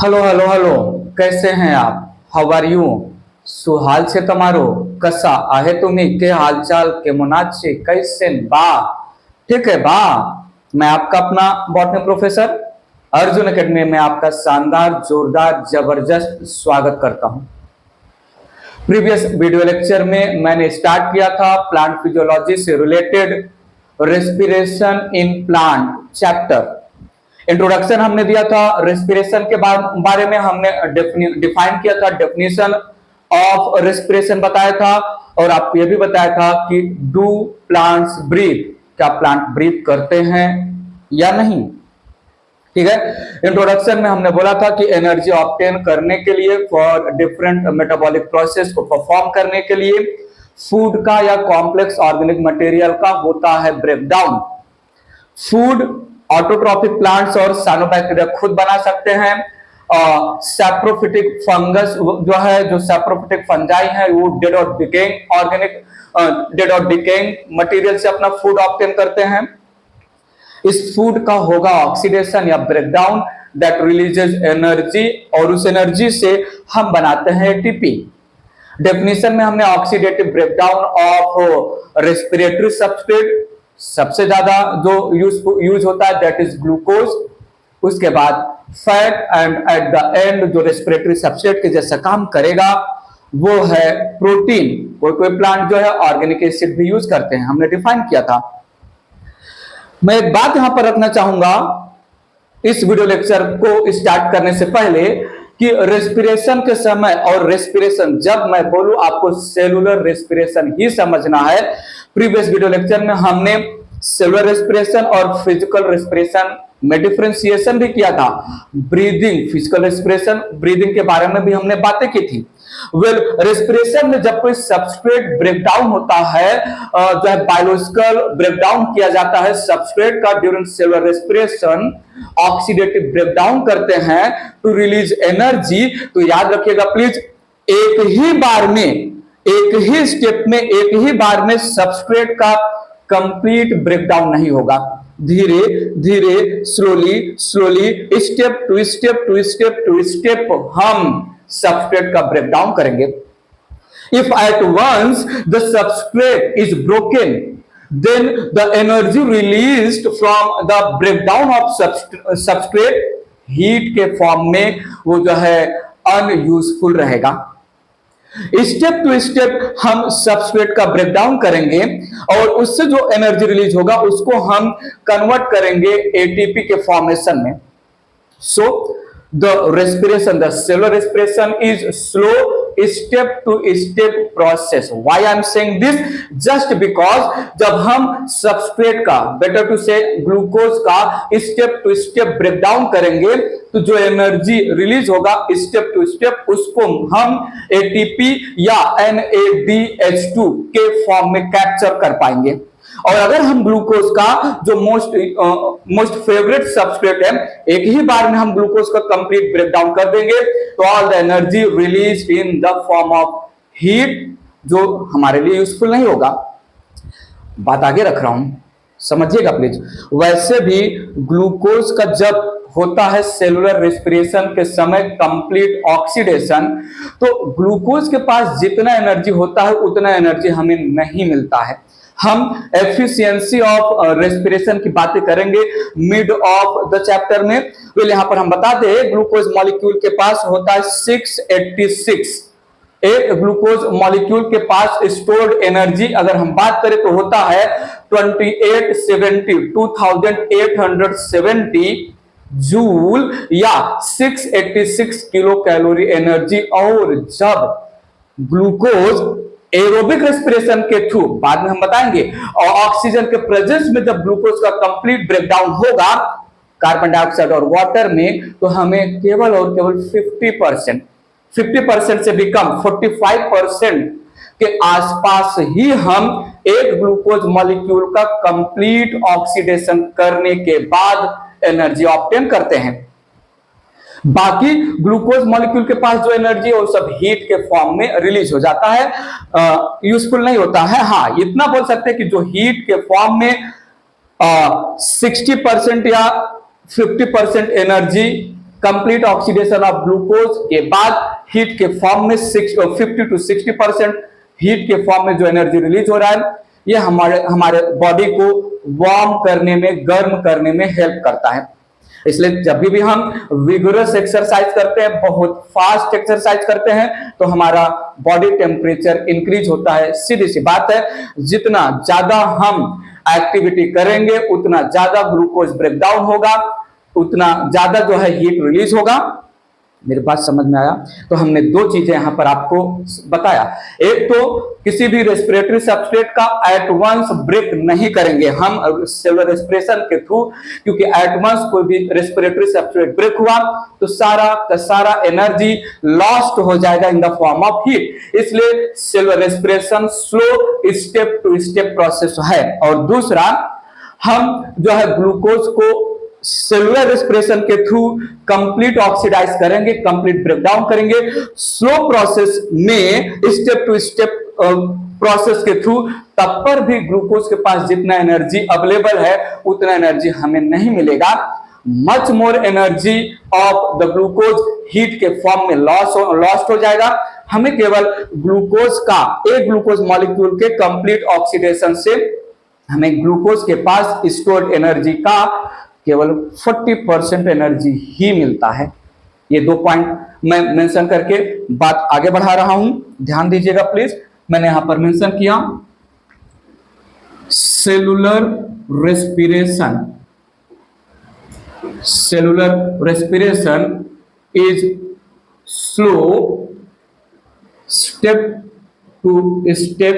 Hello hello hello कैसे हैं आप हाउ आर यू શું હાલ છે તમારો કસા आहे तुम्ही के हालचाल के मुनाज से कैसे बा ठीक है बा मैं आपका अपना बॉटनी प्रोफेसर अर्जुन एकेडमी में आपका शानदार जोरदार जबरदस्त स्वागत करता हूं। प्रीवियस वीडियो लेक्चर में मैंने स्टार्ट किया था प्लांट फिजियोलॉजी से related respiration in plant chapter. Introduction हमने दिया था, रेस्पिरेशन के बारे में हमने डिफाइन किया था, डेफिनेशन ऑफ रेस्पिरेशन बताया था और आपको यह भी बताया था कि डू प्लांट्स ब्रीथ, क्या प्लांट ब्रीथ करते हैं या नहीं। ठीक है, इंट्रोडक्शन में हमने बोला था कि एनर्जी ऑब्टेन करने के लिए फॉर डिफरेंट मेटाबॉलिक प्रोसेस को परफॉर्म करने के लिए फूड का या कॉम्प्लेक्स ऑर्गेनिक मटेरियल का होता है ब्रेकडाउन। फूड ऑटोट्रॉफिक प्लांट्स और साइनोबैक्टीरिया खुद बना सकते हैं। सैप्रोफिटिक फंगस जो है, जो सैप्रोफिटिक फंजाई है, वो डेड और डिकेइंग ऑर्गेनिक डेड और डिकेइंग मटेरियल से अपना फूड ऑब्टेन करते हैं। इस फूड का होगा ऑक्सीडेशन या ब्रेकडाउन दैट रिलीजेस एनर्जी और उस एनर्जी से हम बनाते हैं एटीपी। डेफिनेशन में हमने oxidative breakdown of respiratory substrate सबसे ज्यादा जो यूज होता है दैट इज ग्लूकोज, उसके बाद fat and at the end जो रेस्पिरेटरी सब्सट्रेट के जैसा काम करेगा वो है प्रोटीन। कोई कोई प्लांट जो है ऑर्गेनिक एसिड भी यूज करते हैं, हमने डिफाइन किया था। मैं एक बात यहां पर रखना चाहूंगा इस वीडियो लेक्चर को स्टार्ट करने से पहले कि रेस्पिरेशन के समय और रेस्पिरेशन जब मैं बोलूं आपको सेलुलर रेस्पिरेशन ही समझना है। प्रीवियस वीडियो लेक्चर में हमने सेलुलर रेस्पिरेशन और फिजिकल रेस्पिरेशन में डिफरेंशिएशन भी किया था। ब्रीदिंग, फिजिकल रेस्पिरेशन, ब्रीदिंग के बारे में भी हमने बातें की थी। वेल, रेस्पिरेशन में जब कोई सबस्ट्रेट ब्रेकडाउन होता है, जो है बायोलॉजिकल ब्रेकडाउन किया जाता है सबस्ट्रेट का during cellular respiration, oxidative breakdown करते हैं टू रिलीज एनर्जी। तो याद रखिएगा प्लीज, एक ही बार में, एक ही स्टेप में, एक ही बार में सबस्ट्रेट का कंप्लीट ब्रेकडाउन नहीं होगा। धीरे धीरे, slowly slowly, step to step to step to step हम सबस्ट्रेट का ब्रेकडाउन करेंगे। If at once the substrate is broken, then the energy released from the breakdown of substrate heat के form में वो जो है अनयूजफुल रहेगा। स्टेप टू स्टेप हम सबस्ट्रेट का ब्रेकडाउन करेंगे और उससे जो एनर्जी रिलीज होगा उसको हम कन्वर्ट करेंगे एटीपी के फॉर्मेशन में। सो the respiration, the cellular respiration is slow step to step process. Why I am saying this? Just because जब हम substrate का, better to say ग्लूकोज का step to step breakdown करेंगे तो जो एनर्जी रिलीज होगा step to step उसको हम ATP या NADH2 के फॉर्म में कैप्चर कर पाएंगे। और अगर हम ग्लूकोज का जो मोस्ट फेवरेट सबस्ट्रेट है, एक ही बार में हम ग्लूकोज का कंप्लीट ब्रेकडाउन कर देंगे तो all the energy release in the form of heat, जो हमारे लिए यूजफुल नहीं होगा। बात आगे रख रहा हूं, समझिएगा प्लीज। वैसे भी ग्लूकोज का जब होता है सेलुलर रेस्पिरेशन के समय कंप्लीट ऑक्सीडेशन, तो ग्लूकोज के पास जितना एनर्जी होता है उतना एनर्जी हमें नहीं मिलता है। हम एफिशिएंसी ऑफ रेस्पिरेशन की बातें करेंगे मिड ऑफ द चैप्टर में। तो यहां पर हम बता दें ग्लूकोज मॉलिक्यूल के पास होता है 686। एक ग्लूकोज मॉलिक्यूल के पास स्टोर्ड एनर्जी अगर हम बात करें तो होता है 2870 जूल या 686 किलो कैलोरी एनर्जी। और जब ग्लूकोज एरोबिक रेस्पिरेशन के थ्रू, बाद में हम बताएंगे, और ऑक्सीजन के प्रेजेंस में जब ग्लूकोज का कंप्लीट ब्रेकडाउन होगा कार्बन डाइऑक्साइड और वाटर में, तो हमें केवल और केवल 50% से भी कम 45% के आसपास ही हम एक ग्लूकोज मॉलिक्यूल का कंप्लीट ऑक्सीडेशन करने के बाद एनर्जी ऑब्टेन करते हैं। बाकी ग्लूकोज मॉलिक्यूल के पास जो एनर्जी है वो सब हीट के फॉर्म में रिलीज हो जाता है, यूजफुल नहीं होता है। हाँ, इतना बोल सकते हैं कि जो हीट के फॉर्म में 60% या 50% energy complete oxidation of glucose के बाद हीट के फॉर्म में 50 to 60% हीट के फॉर्म में जो एनर्जी रिलीज हो रहा है, ये हमारे बॉडी को वार्म करने में, गर्म करने में हेल्प करता है। इसलिए जब भी हम विगरस एक्सरसाइज करते हैं, बहुत फास्ट एक्सरसाइज करते हैं, तो हमारा बॉडी टेम्परेचर इंक्रीज होता है। सीधी सी बात है, जितना ज्यादा हम एक्टिविटी करेंगे उतना ज्यादा ग्लूकोज ब्रेकडाउन होगा, उतना ज्यादा जो है हीट रिलीज होगा। मेरी बात समझ में आया? तो हमने दो चीजें यहां पर आपको बताया। एक तो किसी भी रेस्पिरेटरी सबस्ट्रेट का एट वंस ब्रेक नहीं करेंगे हम सेलुलर रेस्पिरेशन के थ्रू, क्योंकि एट वंस कोई भी रेस्पिरेटरी सबस्ट्रेट ब्रेक हुआ तो सारा का सारा एनर्जी लॉस्ट हो जाएगा in the form of heat. इसलिए cellular respiration slow step to step process है। और दूसरा, हम जो है ग्लूकोज को सेलुलर रेस्पिरेशन के थ्रू कंप्लीट ऑक्सीडाइज करेंगे, कंप्लीट ब्रेकडाउन करेंगे। स्लो प्रोसेस में स्टेप टू स्टेप प्रोसेस के थ्रू तब पर भी ग्लूकोज के पास जितना एनर्जी अवेलेबल है उतना एनर्जी हमें नहीं मिलेगा। Much more energy of the glucose heat के फॉर्म में लॉस्ट हो जाएगा। हमें केवल ग्लूकोज का, एक ग्लूकोज मॉलिक्यूल के कंप्लीट ऑक्सीडेशन से हमें ग्लूकोज के पास स्टोर्ड एनर्जी का केवल 40% एनर्जी ही मिलता है। ये दो पॉइंट मैं मेंशन करके बात आगे बढ़ा रहा हूं, ध्यान दीजिएगा प्लीज। मैंने यहां पर मेंशन किया cellular respiration. Cellular respiration is slow step to step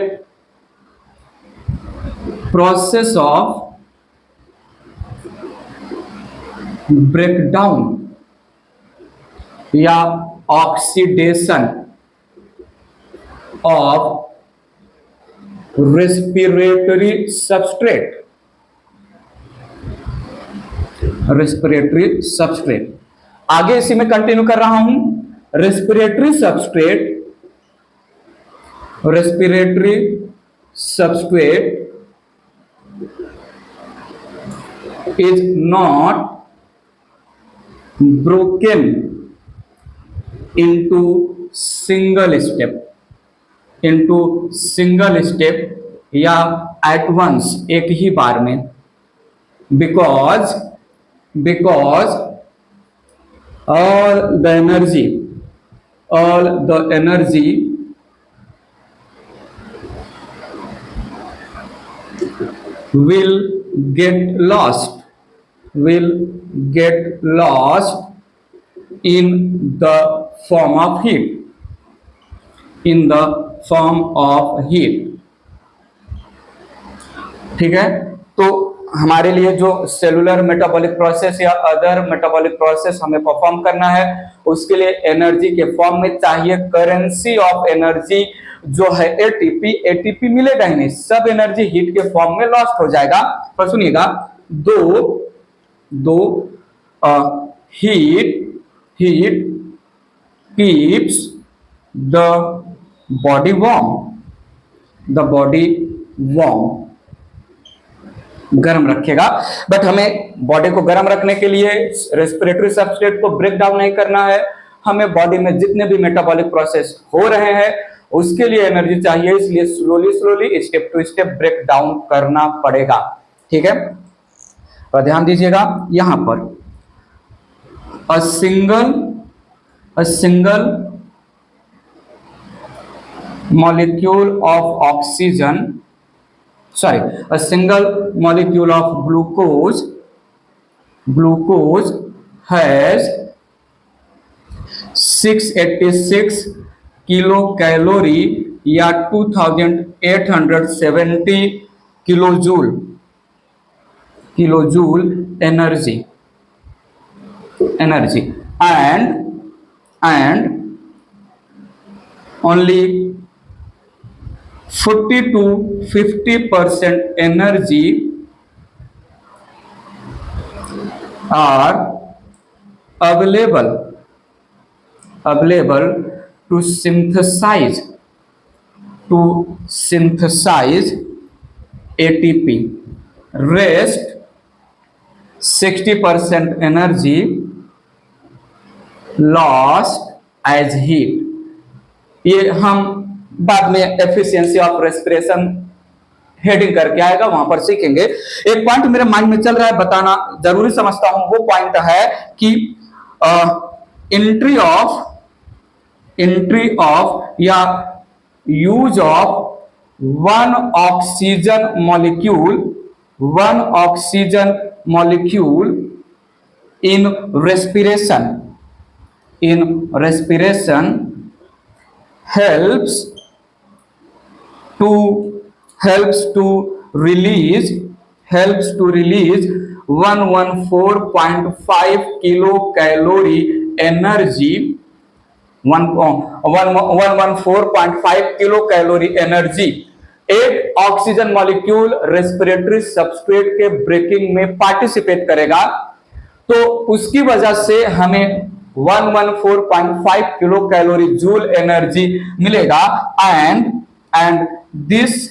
process of breakdown या oxidation of respiratory substrate. Respiratory substrate आगे इसी में कंटिन्यू कर रहा हूं। Respiratory substrate is not broken into single step या at once, एक ही बार में, because all the energy will get lost in the form of heat। ठीक है, तो हमारे लिए जो सेलुलर मेटाबॉलिक प्रोसेस या अदर मेटाबॉलिक प्रोसेस हमें परफॉर्म करना है, उसके लिए एनर्जी के फॉर्म में चाहिए करेंसी ऑफ एनर्जी जो है एटीपी मिलेगा ही नहीं, सब एनर्जी हीट के फॉर्म में लॉस्ट हो जाएगा। पर सुनिएगा, heat keeps the body warm, गर्म रखेगा। बट हमें बॉडी को गर्म रखने के लिए रेस्पिरेटरी सबस्ट्रेट को ब्रेक डाउन नहीं करना है। हमें बॉडी में जितने भी मेटाबॉलिक प्रोसेस हो रहे हैं उसके लिए एनर्जी चाहिए, इसलिए slowly step to step break down करना पड़ेगा। ठीक है, और ध्यान दीजिएगा यहां पर a single molecule of oxygen, a single molecule of glucose has 686 kilocalorie या 2870 kilojoule energy and only 40 to 50% energy are available to synthesize ATP. Rest 60% energy lost as heat. ये हम बाद में एफिशिएंसी ऑफ रेस्पिरेशन हेडिंग करके आएगा, वहां पर सीखेंगे। एक पॉइंट मेरे माइंड में चल रहा है, बताना जरूरी समझता हूं। वो पॉइंट है कि एंट्री ऑफ या use of one oxygen molecule in respiration helps to release 114.5 kilocalorie energy 114.5 kilocalorie energy एक ऑक्सीजन मॉलिक्यूल रेस्पिरेटरी सबस्ट्रेट के ब्रेकिंग में पार्टिसिपेट करेगा, तो उसकी वजह से हमें 114.5 किलो कैलोरी जूल एनर्जी मिलेगा। And this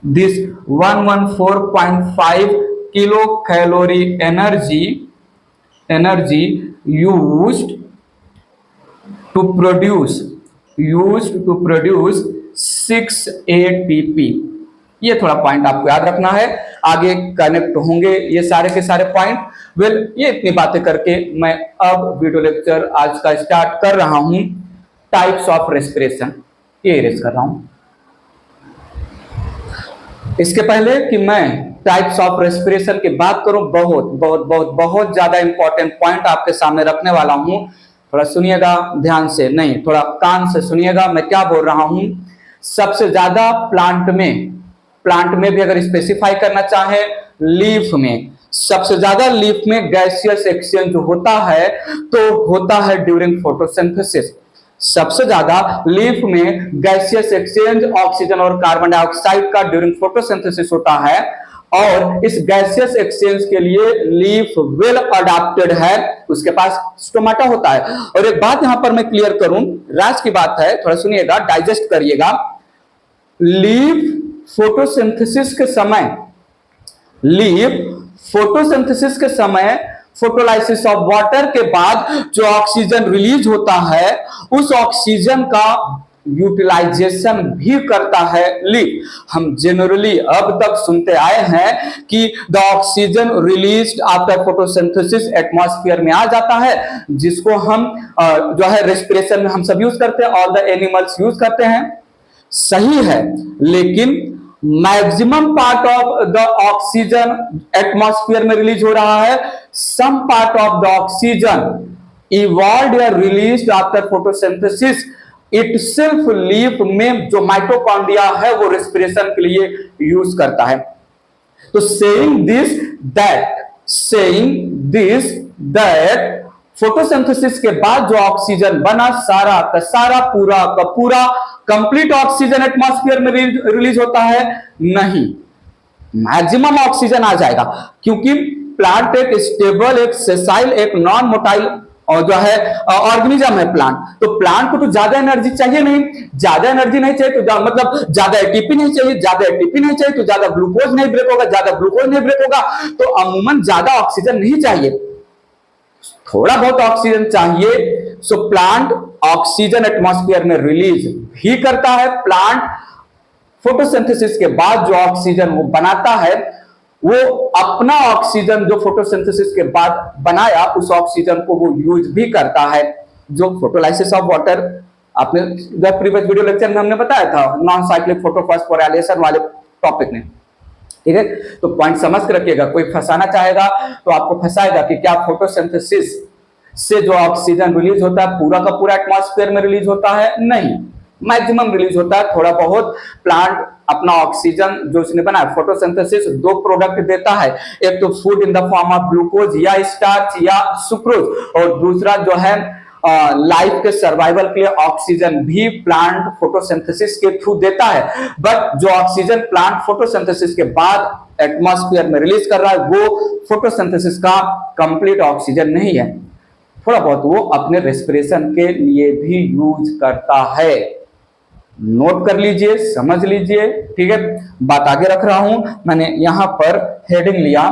114.5 kilo calorie energy used to produce 6 ATP। ये थोड़ा पॉइंट आपको याद रखना है, आगे कनेक्ट होंगे ये सारे के सारे पॉइंट। ये इतनी बातें करके मैं अब वीडियो लेक्चर आज का स्टार्ट कर रहा हूं। टाइप्स ऑफ रेस्पिरेशन, ये इरेज कर रहा हूं। इसके पहले कि मैं टाइप्स ऑफ रेस्पिरेशन की बात करूं, बहुत ज्यादा इंपॉर्टेंट पॉइंट आपके सामने रखने वाला हूं। थोड़ा सुनिएगा ध्यान से, नहीं थोड़ा कान से सुनिएगा मैं क्या बोल रहा हूं। सबसे ज्यादा प्लांट में भी अगर स्पेसिफाई करना चाहे, लीफ में सबसे ज्यादा लीफ में गैसियस एक्सचेंज होता है, तो होता है ड्यूरिंग फोटोसिंथेसिस। सबसे ज्यादा लीफ में गैसियस एक्सचेंज ऑक्सीजन और कार्बन डाइऑक्साइड का ड्यूरिंग फोटोसिंथेसिस होता है, और इस गैसियस एक्सचेंज के लिए लीफ वेल अडॉप्टेड है, उसके पास स्टोमाटा होता है। और एक बात यहां पर मैं क्लियर करूं, राज की बात है, थोड़ा सुनिएगा, डाइजेस्ट करिएगा। लीफ फोटोसिंथेसिस के समय फोटोलाइसिस ऑफ वाटर के बाद जो ऑक्सीजन रिलीज होता है, उस ऑक्सीजन का यूटिलाइजेशन भी करता है लीफ। हम जनरली अब तक सुनते आए हैं कि the oxygen released after photosynthesis atmosphere में आ जाता है, जिसको हम जो है रेस्पिरेशन में हम सब यूज करते हैं, ऑल द एनिमल्स यूज करते हैं। सही है, लेकिन maximum part of the oxygen atmosphere में रिलीज हो रहा है। Some part of the oxygen evolved या released after photosynthesis itself leaf में जो माइटोकॉन्ड्रिया है वो रेस्पिरेशन के लिए यूज करता है। तो सेइंग दिस दैट फोटोसिंथेसिस के बाद जो ऑक्सीजन बना, सारा का सारा पूरा का पूरा कंप्लीट ऑक्सीजन एटमॉस्फेयर में रिलीज होता है? नहीं, मैक्सिमम ऑक्सीजन आ जाएगा, क्योंकि प्लांट एक स्टेबल, एक सेसाइल, एक नॉन मोटाइल और जो है ऑर्गेनिज्म है प्लांट। तो प्लांट को तो ज्यादा एनर्जी चाहिए नहीं, ज्यादा एनर्जी नहीं चाहिए तो मतलब ज्यादा एटीपी नहीं चाहिए, ज्यादा एटीपी नहीं चाहिए तो ज्यादा ग्लूकोज नहीं ब्रेक होगा, ज्यादा ग्लूकोज नहीं ब्रेक होगा, तो अमूमन ज्यादा ऑक्सीजन नहीं चाहिए, थोड़ा बहुत ऑक्सीजन चाहिए। सो प्लांट ऑक्सीजन एटमॉस्फेयर में रिलीज भी करता है। प्लांट फोटोसिंथेसिस के बाद जो ऑक्सीजन वो बनाता है, वो अपना ऑक्सीजन जो फोटोसिंथेसिस के बाद बनाया, उस ऑक्सीजन को वो यूज भी करता है। जो फोटोलाइसिस ऑफ वाटर, आपने जब प्रीवियस वीडियो लेक्चर में हमने बताया था, नॉन साइक्लिक फोटोफॉस्फोराइलेशन वाले टॉपिक में, ठीक है। तो पॉइंट समझ कर रखिएगा, कोई फंसाना चाहेगा तो आपको फंसाएगा कि क्या फोटोसिंथेसिस से जो ऑक्सीजन रिलीज होता है पूरा का पूरा एटमॉस्फेयर में रिलीज होता है? नहीं, मैक्सिमम रिलीज होता है। थोड़ा बहुत प्लांट अपना ऑक्सीजन जो उसने बनाया, फोटोसिंथेसिस दो प्रोडक्ट देता है, एक तो food in the form of glucose या स्टार्च या सुक्रोज, और दूसरा जो है लाइफ के सर्वाइवल के लिए ऑक्सीजन भी प्लांट फोटोसिंथेसिस के थ्रू देता है। बट जो ऑक्सीजन प्लांट फोटोसिंथेसिस के बाद एटमॉस्फेयर में रिलीज कर रहा है, वो फोटोसिंथेसिस का कंप्लीट ऑक्सीजन नहीं है, थोड़ा बहुत वो अपने रेस्पिरेशन के लिए भी यूज करता है। नोट कर लीजिए, समझ लीजिए, ठीक है। बात आगे रख रहा हूं, मैंने यहां पर हेडिंग लिया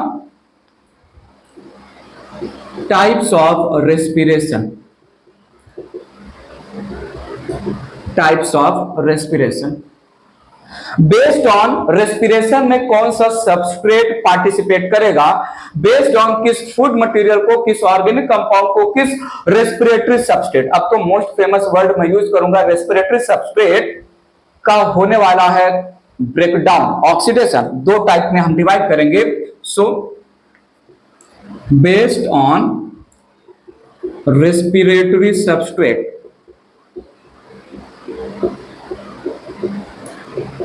types of respiration. Types of respiration. Based on respiration में कौन सा सबस्ट्रेट पार्टिसिपेट करेगा, बेस्ड ऑन किस फूड मटेरियल को, किस ऑर्गेनिक कंपाउंड को, किस रेस्पिरेटरी सबस्ट्रेट। अब तो मोस्ट फेमस वर्ड मैं यूज करूंगा, रेस्पिरेटरी सबस्ट्रेट का होने वाला है ब्रेकडाउन, ऑक्सीडेशन। दो टाइप में हम डिवाइड करेंगे। So based on respiratory substrate,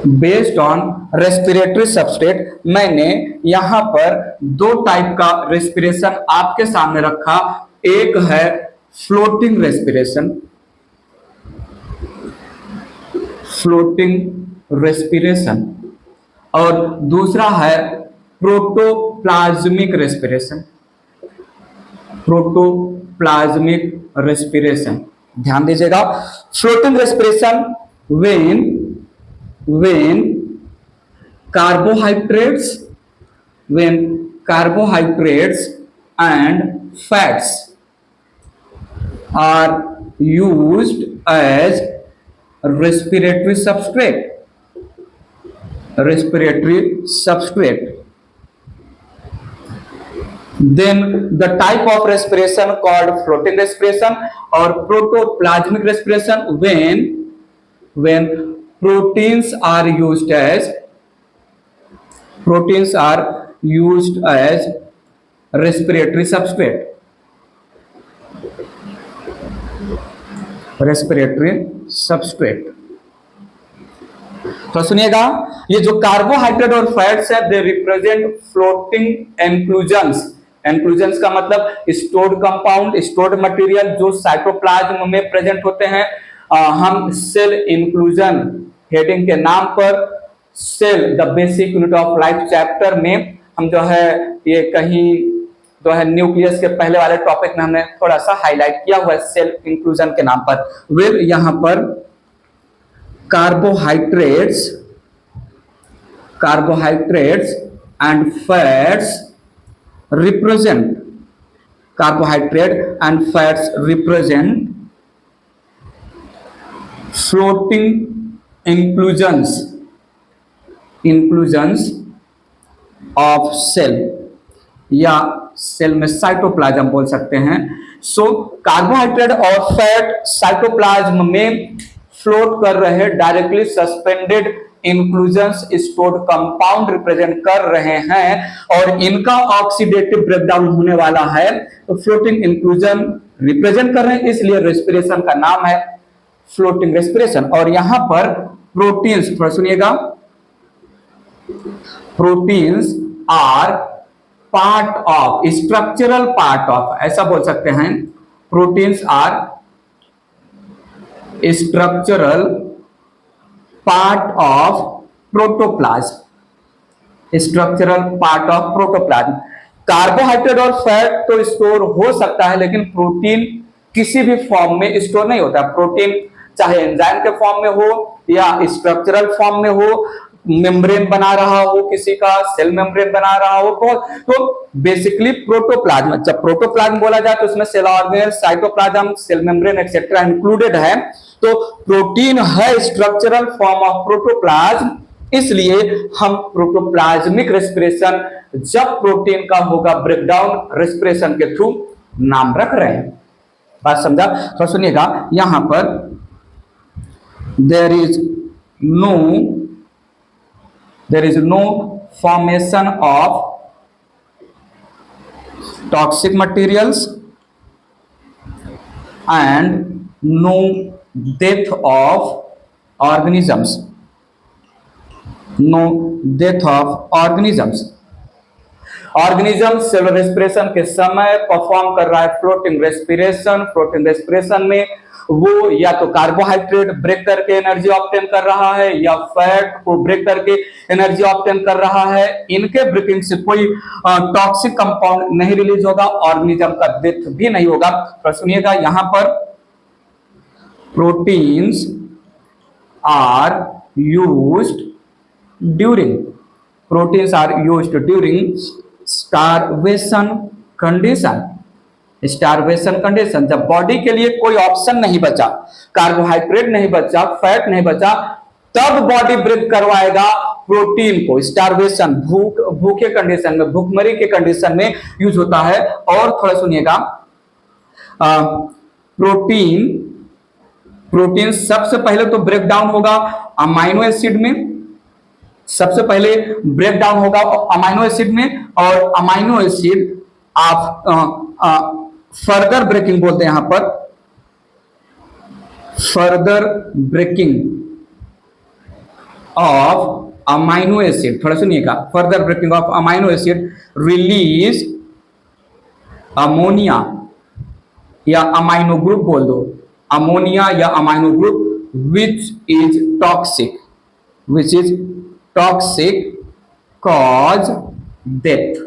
based on respiratory substrate, मैंने यहां पर दो टाइप का रेस्पिरेशन आपके सामने रखा। एक है फ्लोटिंग रेस्पिरेशन, फ्लोटिंग रेस्पिरेशन, और दूसरा है प्रोटोप्लाज्मिक रेस्पिरेशन, प्रोटोप्लाज्मिक रेस्पिरेशन। ध्यान दीजिएगा, floating respiration when carbohydrates and fats are used as respiratory substrate, then the type of respiration called floating respiration or protoplasmic respiration when proteins are used as respiratory substrate, तो सुनिएगा, ये जो carbohydrate और fats है they represent floating inclusions का मतलब stored compound, stored material जो cytoplasm में प्रेजेंट होते हैं। हम सेल इंक्लूजन हेडिंग के नाम पर cell the basic unit of life chapter में हम जो है ये कहीं जो है न्यूक्लियस के पहले वाले टॉपिक में हमने थोड़ा सा हाईलाइट किया हुआ है सेल इंक्लूजन के नाम पर। वेल यहां पर carbohydrates and fats represent floating inclusions of cell, या सेल में साइटोप्लाज्म बोल सकते हैं। सो कार्बोहाइड्रेट और फैट साइटोप्लाज्म में फ्लोट कर रहे directly suspended inclusions stored compound represent कर रहे हैं और इनका ऑक्सीडेटिव ब्रेकडाउन होने वाला है, तो फ्लोटिंग इंक्लूजन रिप्रेजेंट कर रहे हैं, इसलिए रेस्पिरेशन का नाम है फ्लोटिंग रेस्पिरेशन। और यहां पर प्रोटीन्स, थोड़ा सुनिएगा, proteins are part of, structural part of, ऐसा बोल सकते हैं, proteins are structural part of protoplasm, structural part of protoplasm. Carbohydrate और फैट तो स्टोर हो सकता है, लेकिन प्रोटीन किसी भी फॉर्म में स्टोर नहीं होता। प्रोटीन चाहे एंजाइम के फॉर्म में हो या स्ट्रक्चरल फॉर्म में हो, मेम्ब्रेन बना रहा हो, किसी का सेल मेम्ब्रेन बना रहा हो, तो बेसिकली प्रोटोप्लाज्म, जब प्रोटोप्लाज्म बोला जाए तो उसमें cell organelle, cytoplasm, cell membrane etcetera included है। तो प्रोटीन है स्ट्रक्चरल फॉर्म ऑफ प्रोटोप्लाज्म, इसलिए हम प्रोटोप्लाज्मिक रेस्पिरेशन जब प्रोटीन का होगा ब्रेकडाउन रेस्पिरेशन के थ्रू नाम रख रहे हैं। बात समझा? तो सुनिएगा, यहां पर there is no formation of toxic materials and no death of organisms, organism cellular respiration के समय परफॉर्म कर रहा है फ्लोटिंग रेस्पिरेशन में वो या तो कार्बोहाइड्रेट ब्रेक करके एनर्जी ऑब्टेन कर रहा है या फैट को ब्रेक करके एनर्जी ऑब्टेन कर रहा है। इनके ब्रेकिंग से कोई टॉक्सिक कंपाउंड नहीं रिलीज होगा, ऑर्गेनिज्म का डेथ भी नहीं होगा। तो सुनिएगा, यहां पर proteins are used during starvation condition, starvation condition, जब बॉडी के लिए कोई ऑप्शन नहीं बचा, कार्बोहाइड्रेट नहीं बचा, फैट नहीं बचा, तब बॉडी ब्रेक करवाएगा प्रोटीन को। स्टारवेशन भूखे कंडीशन में, भूखमरी के कंडीशन में यूज होता है। और थोड़ा सुनिएगा, प्रोटीन सबसे पहले तो ब्रेक डाउन होगा अमाइनो एसिड में, सबसे पहले ब्रेक डाउन होगा अमाइनो एसिड में, और अमाइनो एसिड आप फर्दर ब्रेकिंग बोलते हैं यहां पर, further breaking of amino acid, थोड़ा सुनिएगा, further breaking of amino acid release ammonia या अमाइनो ग्रुप बोल दो, अमोनिया या amino group which is toxic cause death.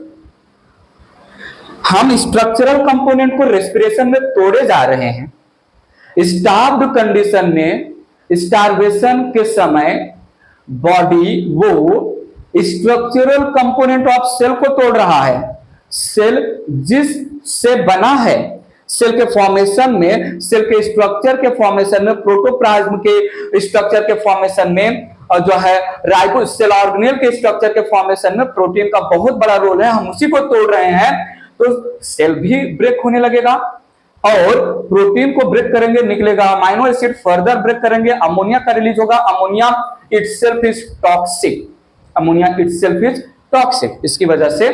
हम स्ट्रक्चरल कंपोनेंट को रेस्पिरेशन में तोड़े जा रहे हैं। स्टार्व्ड कंडीशन में, स्टारवेशन के समय बॉडी वो स्ट्रक्चरल कंपोनेंट ऑफ सेल को तोड़ रहा है। सेल जिस से बना है, सेल के फॉर्मेशन में, सेल के स्ट्रक्चर के फॉर्मेशन में, प्रोटोप्लाज्म के स्ट्रक्चर के फॉर्मेशन में, और जो है राइबो सेल ऑर्गेनेल के स्ट्रक्चर के फॉर्मेशन में प्रोटीन का बहुत बड़ा रोल है। हम उसी को तोड़ रहे हैं, तो सेल भी ब्रेक होने लगेगा, और प्रोटीन को ब्रेक करेंगे, निकलेगा अमाइनो एसिड, फर्दर ब्रेक करेंगे, अमोनिया का रिलीज होगा। Ammonia itself is toxic, ammonia itself is toxic, इसकी वजह से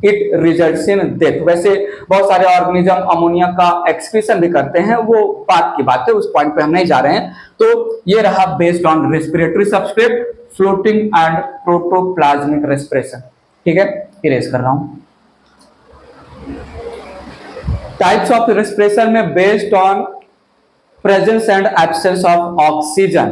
इट रिजल्ट्स इन डेथ। वैसे बहुत सारे ऑर्गेनिज्म अमोनिया का एक्सक्रीशन भी करते हैं, वो बात की बात है, उस पॉइंट पे हम नहीं जा रहे हैं। तो ये रहा based on respiratory substrate, floating and protoplasmic respiration. ठीक है, इरेज कर रहा हूं। टाइप्स ऑफ रेस्पिरेशन में based on presence and absence of oxygen,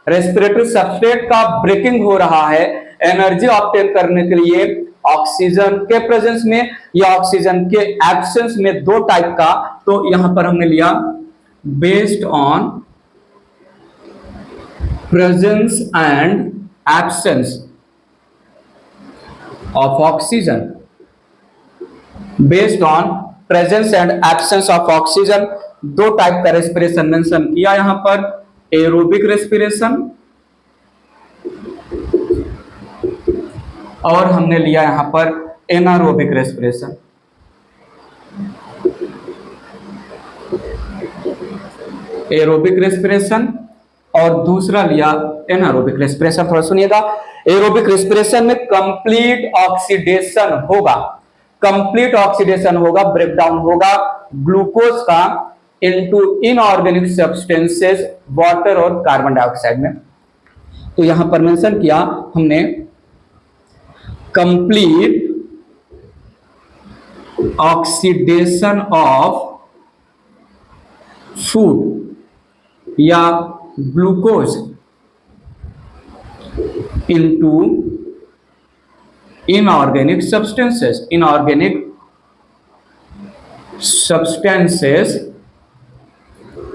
respiratory substrate का ब्रेकिंग हो रहा है एनर्जी ऑब्टेन करने के लिए ऑक्सीजन के प्रेजेंस में या ऑक्सीजन के एब्सेंस में, दो टाइप का। तो यहां पर हमने लिया based on presence and absence of oxygen, based on presence and absence of oxygen, दो टाइप का रेस्पिरेशन मेंशन किया यहां पर, एरोबिक रेस्पिरेशन और हमने लिया यहां पर एनारोबिक रेस्पिरेशन। एरोबिक रेस्पिरेशन और दूसरा लिया एनारोबिक रेस्पिरेशन। थोड़ा सुनिएगा, एरोबिक रेस्पिरेशन में कंप्लीट ऑक्सीडेशन होगा, कंप्लीट ऑक्सीडेशन होगा, ब्रेकडाउन होगा ग्लूकोज का इनटू इनऑर्गेनिक सब्सटेंसेस, वाटर और कार्बन डाइऑक्साइड में। तो यहां पर मेंशन किया हमने कंप्लीट ऑक्सीडेशन ऑफ फूड या glucose into inorganic substances, inorganic substances,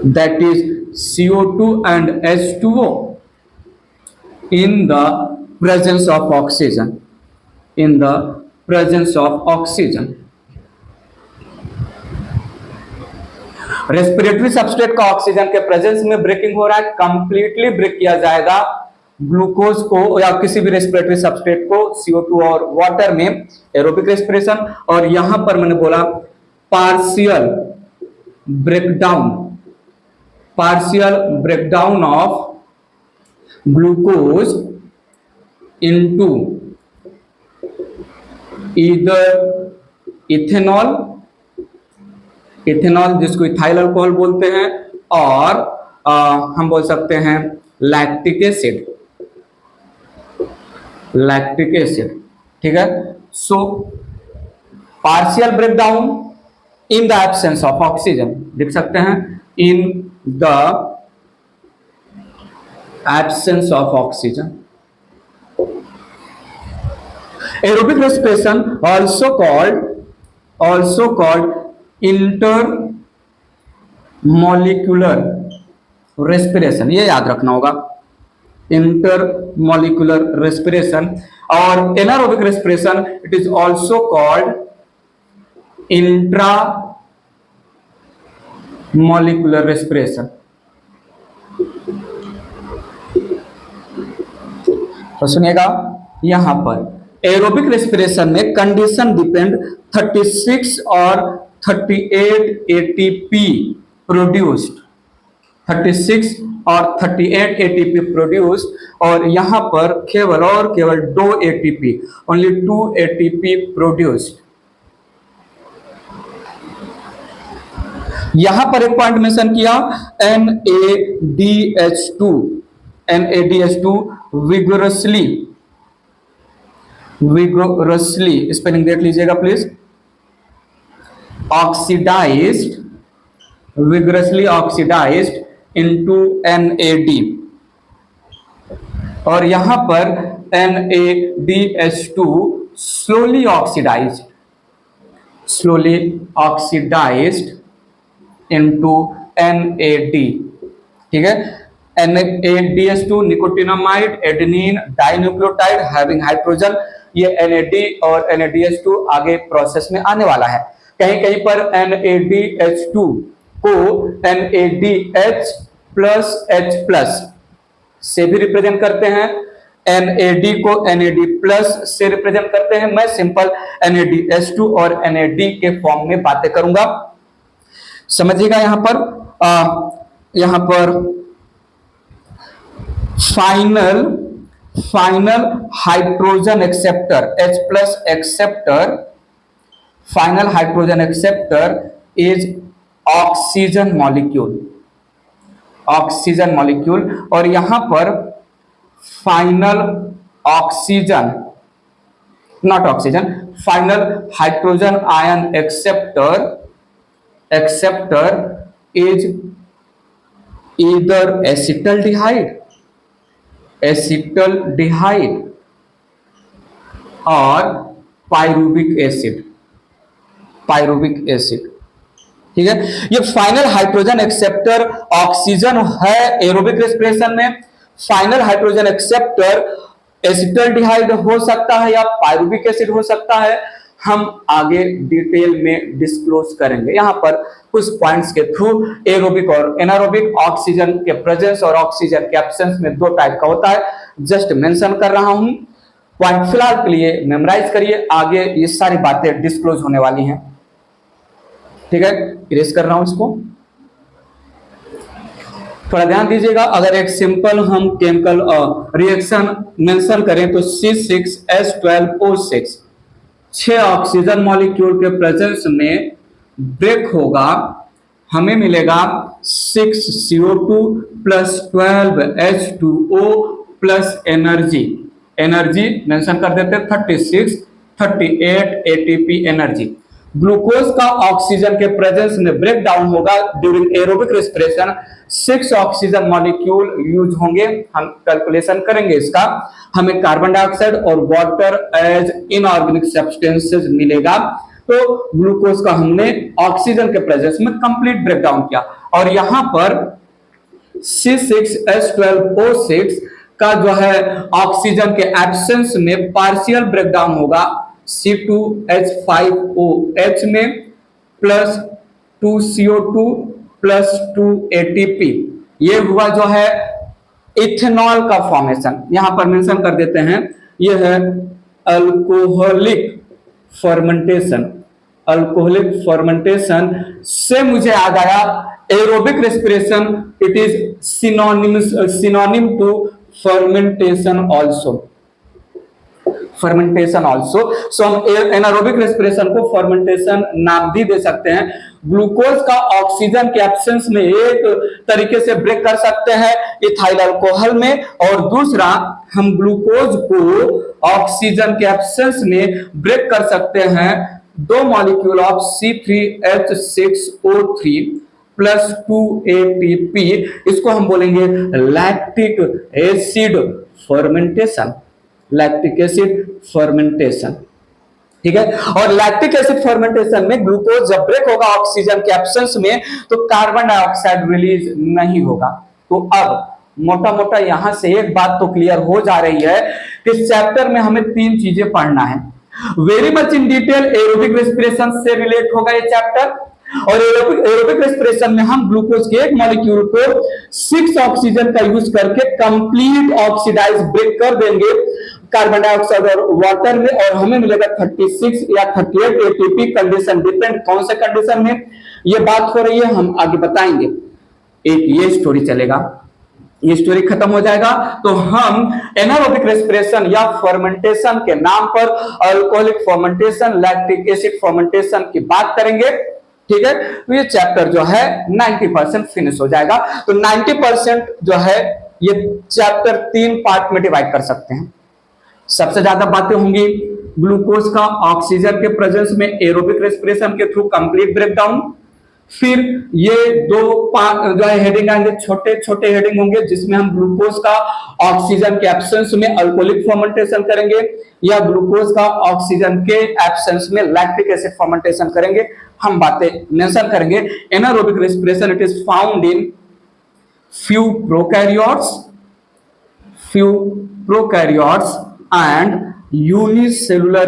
that is CO2 and H2O in the presence of oxygen, in the presence of oxygen। Respiratory substrate का oxygen के presence में ब्रेकिंग हो रहा है, completely break किया जाएगा glucose को या किसी भी रेस्पिरेटरी सबस्ट्रेट को CO2 और वाटर में, एरोबिक रेस्पिरेशन। और यहां पर मैंने बोला partial breakdown of glucose into either ethanol जिसको इथाइल अल्कोहल बोलते हैं, और हम बोल सकते हैं लैक्टिक एसिड। ठीक है, so partial breakdown in the absence of oxygen, लिख सकते हैं in the absence of oxygen. Aerobic respiration also called intermolecular respiration, ये याद रखना होगा, इंटरमोलिकुलर रेस्पिरेशन। और anaerobic respiration it is also called intramolecular respiration. तो सुनिएगा, यहां पर एरोबिक रेस्पिरेशन में कंडीशन डिपेंड 36 और 38 एटीपी प्रोड्यूस्ड, 36 और 38 एटीपी प्रोड्यूस्ड, और यहां पर केवल और केवल 2 एटीपी, ओनली 2 एटीपी प्रोड्यूस्ड। यहां पर एक पॉइंट मेंशन किया, NADH2, NADH2 विगोरसली, स्पेलिंग देख लीजिएगा please, oxidised, vigorously oxidised into NAD, और यहां पर NADH2 slowly oxidised into NAD। ठीक है, NADH2 nicotinamide adenine dinucleotide having hydrogen, ये NAD और NADH2 आगे प्रोसेस में आने वाला है। कहीं कहीं पर NADH2 को NADH प्लस H प्लस से भी रिप्रेजेंट करते हैं, NAD को NAD प्लस से रिप्रेजेंट करते हैं। मैं सिंपल NADH2 और NAD के फॉर्म में बातें करूंगा, समझिएगा। यहां पर final hydrogen acceptor H plus acceptor, final hydrogen acceptor is oxygen molecule, और यहां पर final oxygen, not oxygen, final hydrogen ion acceptor is either acetaldehyde और पायरुविक एसिड। ठीक है, ये फाइनल हाइड्रोजन एक्सेप्टर ऑक्सीजन है एरोबिक रेस्पिरेशन में। Final hydrogen acceptor acetaldehyde हो सकता है या पायरुविक एसिड हो सकता है, हम आगे डिटेल में डिस्क्लोज करेंगे। यहां पर कुछ पॉइंट्स के थ्रू एरोबिक और एनारोबिक, ऑक्सीजन के प्रेजेंस और ऑक्सीजन के एब्सेंस में 2 टाइप का होता है, जस्ट मेंशन कर रहा हूं। पॉइंट फिलहाल के लिए मेमोराइज करिए, आगे ये सारी बातें डिस्क्लोज होने वाली हैं। ठीक है, इरेज कर रहा हूं इसको, थोड़ा ध्यान दीजिएगा। अगर एक सिंपल हम केमिकल रिएक्शन मेंशन करें तो C6H12O6 6 ऑक्सीजन मॉलिक्यूल के प्रेजेंस में ब्रेक होगा, हमें मिलेगा 6CO2 plus 12H2O plus energy mention कर देते हैं 36, 38 एटीपी एनर्जी। ग्लूकोज का ऑक्सीजन के प्रेजेंस में ब्रेक डाउन होगा during aerobic respiration, 6 oxygen molecule use होंगे। हम कैलकुलेशन करेंगे इसका, हमें कार्बन डाइऑक्साइड और वाटर एज इनऑर्गेनिक सब्सटेंसेस मिलेगा। तो ग्लूकोज का हमने ऑक्सीजन के प्रेजेंस में कंप्लीट ब्रेकडाउन किया, और यहां पर C6H12O6 का जो है ऑक्सीजन के एब्सेंस में पार्शियल ब्रेकडाउन होगा C2H5OH में प्लस 2CO2 प्लस 2 ATP। ये हुआ जो है इथेनॉल का फॉर्मेशन, यहां पर मेंशन कर देते हैं, ये है अल्कोहलिक फर्मेंटेशन से मुझे याद आया aerobic respiration, it is synonym to fermentation also। So हम एनारोबिक रेस्पिरेशन को फर्मेंटेशन नाम भी दे सकते हैं। ग्लूकोज का ऑक्सीजन के एब्सेंस में एक तरीके से ब्रेक कर सकते हैं इथाइल अल्कोहल में, और दूसरा हम ग्लूकोज को ऑक्सीजन के एब्सेंस में ब्रेक कर सकते हैं 2 molecule of C3H6O3 plus 2 ATP, इसको हम बोलेंगे लैक्टिक एसिड फर्मेंटेशन। ठीक है, और लैक्टिक एसिड फर्मेंटेशन में ग्लूकोज जब ब्रेक होगा ऑक्सीजन के एब्सेंस में तो कार्बन डाइऑक्साइड रिलीज नहीं होगा। तो अब मोटा मोटा यहां से एक बात तो क्लियर हो जा रही है कि इस चैप्टर में हमें 3 चीजें पढ़ना है। Very much in detail aerobic respiration से रिलेट होगा ये चैप्टर। और एरोबिक रेस्पिरेशन में हम ग्लूकोज के एक मॉलिक्यूल को 6 ऑक्सीजन का यूज करके कंप्लीट ऑक्सीडाइज ब्रेक कर देंगे कार्बन डाइऑक्साइड और वाटर में, और हमें मिलेगा 36 या 38 एटीपी कंडीशन, डिपेंड कौन से कंडीशन में ये बात हो रही है हम आगे बताएंगे। एक ये स्टोरी चलेगा, ये स्टोरी खत्म हो जाएगा तो हम एनारोबिक रेस्पिरेशन या फर्मेंटेशन के नाम पर alcoholic fermentation, lactic acid fermentation की बात करेंगे। ठीक है, तो ये चैप्टर जो है 90% फिनिश हो जाएगा। तो 90% जो है ये चैप्टर 3 पार्ट में डिवाइड कर सकते हैं। सबसे ज्यादा बातें होंगी ग्लूकोज का ऑक्सीजन के प्रेजेंस में एरोबिक रेस्पिरेशन के थ्रू कंप्लीट ब्रेकडाउन। फिर ये दो जो है हेडिंग आएंगे, छोटे छोटे हेडिंग होंगे जिसमें हम ग्लूकोज का ऑक्सीजन के एब्सेंस में अल्कोहलिक फर्मेंटेशन करेंगे या ग्लूकोज का ऑक्सीजन के एब्सेंस में लैक्टिक एसिड फर्मेंटेशन करेंगे। हम बातें मेंशन करेंगे। Anaerobic respiration it is found in few prokaryotes and unicellular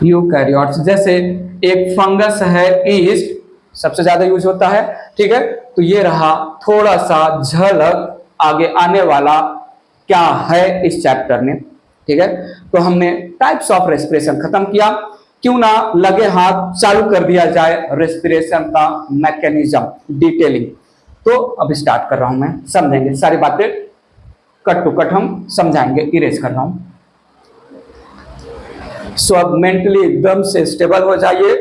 eukaryotes जैसे एक फंगस है ईस्ट, सबसे ज्यादा यूज होता है। ठीक है, तो ये रहा थोड़ा सा झलक आगे आने वाला क्या है इस चैप्टर में। ठीक है, तो हमने टाइप्स ऑफ रेस्पिरेशन खत्म किया। क्यों ना लगे हाथ चालू कर दिया जाए रेस्पिरेशन का मैकेनिज्म डिटेलिंग। तो अब स्टार्ट कर रहा हूं मैं, समझेंगे सारी बातें कट टू कट हम समझाएंगे। इरेज कर रहा हूं। सो अब मेंटली एकदम से स्टेबल हो जाइए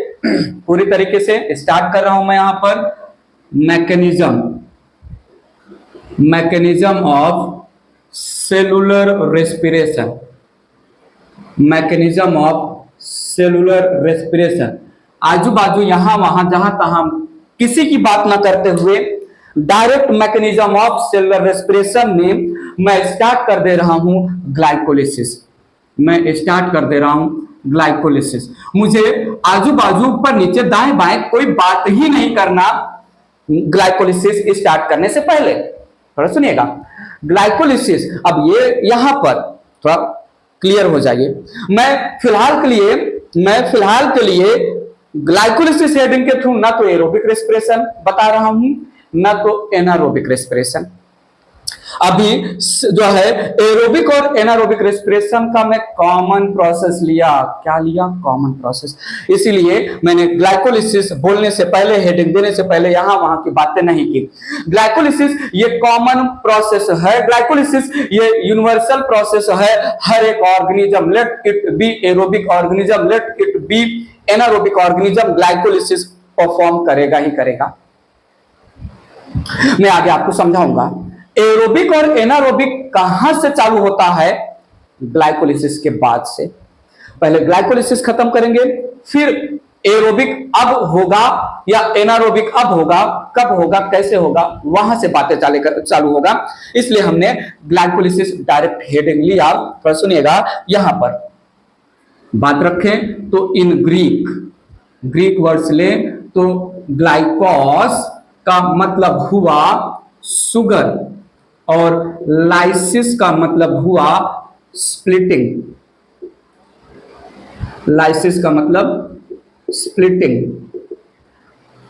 पूरी तरीके से। स्टार्ट कर रहा हूं मैं यहां पर मैकेनिज्म ऑफ सेलुलर रेस्पिरेशन। आजू बाजू यहां वहां जहां तहां किसी की बात ना करते हुए direct mechanism of cellular respiration में मैं स्टार्ट कर दे रहा हूं ग्लाइकोलिसिस। मुझे आजू बाजू ऊपर नीचे दाएं बाएं कोई बात ही नहीं करना ग्लाइकोलिसिस स्टार्ट करने से पहले। थोड़ा सुनिएगा, ग्लाइकोलिसिस अब ये यहां पर थोड़ा क्लियर हो जाइए। मैं फिलहाल के लिए ग्लाइकोलिसिस हेडिंग के थ्रू ना तो एरोबिक रेस्पिरेशन बता रहा हूं ना तो एनारोबिक रेस्पिरेशन। अभी जो है एरोबिक और एनारोबिक रेस्पिरेशन का मैं कॉमन प्रोसेस लिया। क्या लिया? Common process. इसीलिए मैंने ग्लाइकोलिसिस बोलने से पहले, हेडिंग देने से पहले यहां वहां की बातें नहीं की। ग्लाइकोलिसिस ये कॉमन प्रोसेस है, ग्लाइकोलिसिस ये यूनिवर्सल प्रोसेस है। हर एक organism, let it be aerobic organism, let it be anaerobic organism, glycolysis perform करेगा ही करेगा। मैं आगे आपको समझाऊंगा एरोबिक और एनारोबिक कहां से चालू होता है। ग्लाइकोलिसिस के बाद से। पहले ग्लाइकोलिसिस खत्म करेंगे, फिर एरोबिक अब होगा या एनारोबिक अब होगा, कब होगा, कैसे होगा, वहां से बातें चालू होगा। इसलिए हमने ग्लाइकोलिसिस डायरेक्ट हेडिंग लिया। पर सुनिएगा, यहां पर बात रखें तो इन ग्रीक वर्ड्स ले तो ग्लाइकोस का मतलब हुआ सुगर और लाइसिस का मतलब हुआ splitting.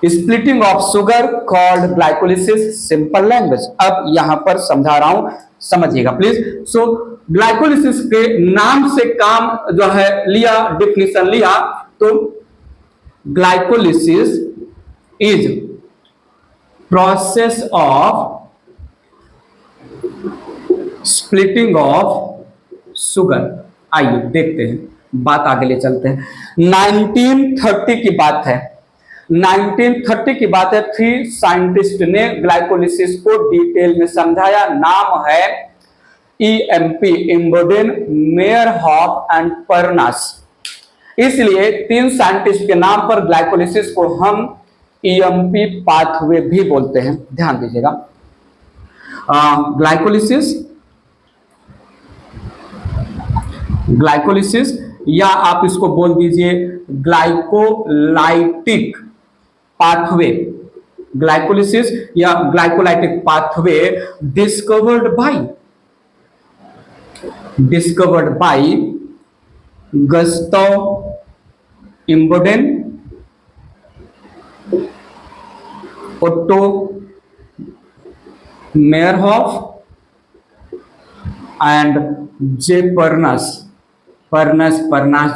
Splitting of sugar called glycolysis, simple language. अब यहां पर समझा रहा हूं, समझिएगा प्लीज। सो ग्लाइकोलिसिस के नाम से काम जो है लिया, डिफिनेशन लिया तो glycolysis is process of splitting of sugar. आइए देखते हैं, बात आगे ले चलते हैं। 1930 की बात है। 1930 की बात है। 3 साइंटिस्ट ने ग्लाइकोलिसिस को डिटेल में समझाया। नाम है EMP, इम्बोडेन, मेयरहॉफ एंड परनास। इसलिए 3 साइंटिस्ट के नाम पर ग्लाइकोलिसिस को हम EMP पाथवे भी बोलते हैं। ध्यान दीजिएगा। ग्लाइकोलिसिस या आप इसको बोल दीजिए ग्लाइकोलाइटिक पाथवे। ग्लाइकोलिसिस या glycolytic pathway discovered by Gustav Embden, Otto Meyerhof and J Parnas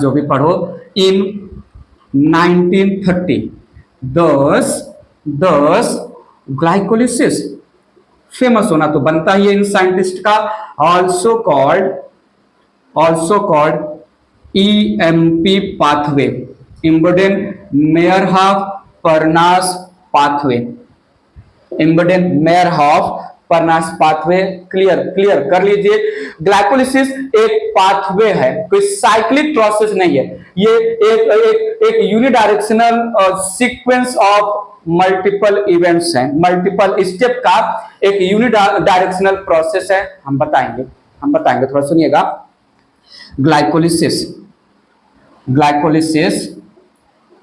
जो भी पढ़ो इन 1930। दस ग्लाइकोलिसिस फेमस होना तो बनता ही है इन साइंटिस्ट का। Also called EMP pathway, Embden Meyerhof Parnas pathway, Embden Meyerhof Parnas pathway. Clear कर लीजिए। ग्लाइकोलिसिस एक पाथवे है, कोई साइक्लिक प्रोसेस नहीं है। ये एक unidirectional sequence of multiple events हैं, मल्टीपल स्टेप का एक यूनिडायरेक्शनल प्रोसेस है। हम बताएंगे थोड़ा सुनिएगा। Glycolysis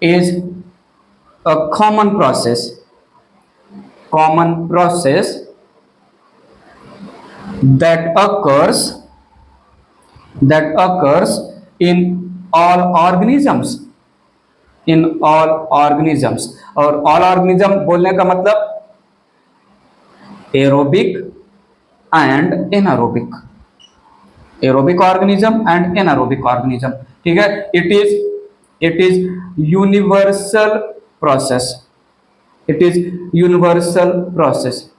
is a common process that occurs in all organisms, और all organism बोलने का मतलब एरोबिक एंड एनारोबिक ऑर्गेनिज्म, ठीक है। It is universal process.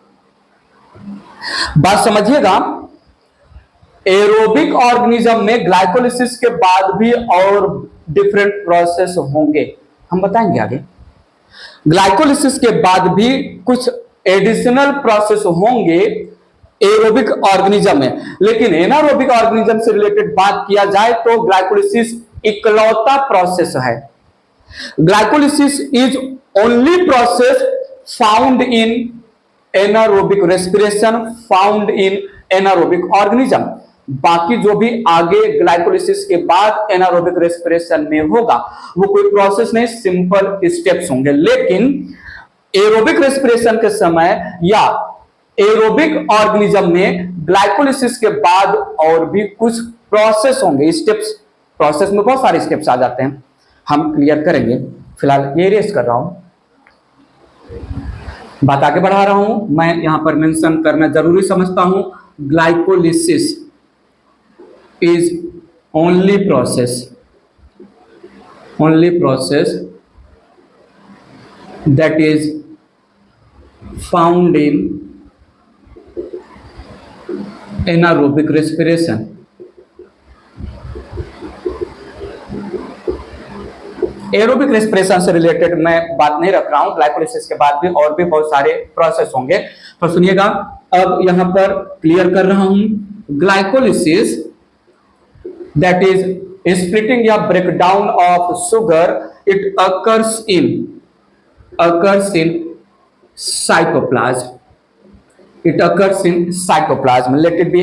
बात समझिएगा। एरोबिक ऑर्गेनिज्म में ग्लाइकोलिसिस के बाद भी और डिफरेंट प्रोसेस होंगे, हम बताएंगे आगे। ग्लाइकोलिसिस के बाद भी कुछ एडिशनल प्रोसेस होंगे एरोबिक ऑर्गेनिज्म में, लेकिन एनारोबिक ऑर्गेनिज्म से रिलेटेड बात किया जाए तो ग्लाइकोलिसिस इकलौता प्रोसेस है। Glycolysis is only process found in anaerobic respiration, found in anaerobic organism. बाकी जो भी आगे ग्लाइकोलिसिस के बाद एनारोबिक रेस्पिरेशन में होगा वो कोई प्रोसेस नहीं, सिंपल स्टेप्स होंगे। लेकिन एरोबिक रेस्पिरेशन के समय या एरोबिक ऑर्गेनिज्म में ग्लाइकोलिसिस के बाद और भी कुछ प्रोसेस होंगे, स्टेप्स। प्रोसेस में बहुत सारे स्टेप्स आ जाते हैं, हम क्लियर करेंगे। फिलहाल ये रेस कर रहा हूं, बात आगे बढ़ा रहा हूं। मैं यहां पर मेंशन करना जरूरी समझता हूं, glycolysis is only process that is found in anaerobic respiration. Aerobic respiration से रिलेटेड मैं बात नहीं रख रहा हूं, ग्लाइकोलिसिस के बाद भी और भी बहुत सारे प्रोसेस होंगे, तो सुनिएगा। अब यहां पर क्लियर कर रहा हूं, ग्लाइकोलिसिस दैट इज स्प्लिटिंग या breakdown of sugar, it occurs in cytoplasm. It occurs in cytoplasm. Let it be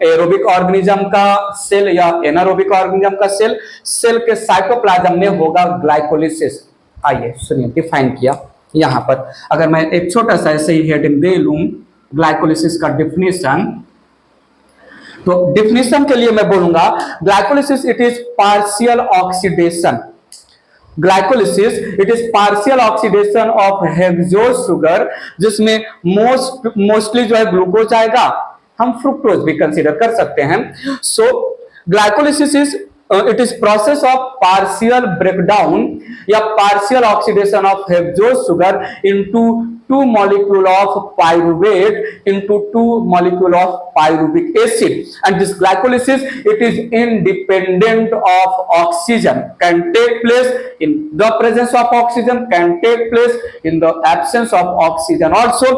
aerobic organism का सेल या एनारोबिक ऑर्गेनिज्म का सेल के साइटोप्लाज्म में होगा ग्लाइकोलिसिस। आइए सुनिए, डिफाइन किया यहां पर। अगर मैं एक छोटा सा ऐसे ही हेडिंग दे लूं ग्लाइकोलिसिस का डिफिनेशन, तो डिफिनेशन के लिए मैं बोलूंगा glycolysis it is partial oxidation. Glycolysis it is partial oxidation of hexose sugar, जिसमें मोस्टली जो है ग्लूकोज आएगा, हम फ्रुक्टोज भी कंसीडर कर सकते हैं। So glycolysis is it is process of partial breakdown या partial oxidation of hexose sugar into 2 molecule of pyruvate into 2 molecule of pyruvic acid, and this glycolysis it is independent of oxygen, can take place in the presence of oxygen, can take place in the absence of oxygen also,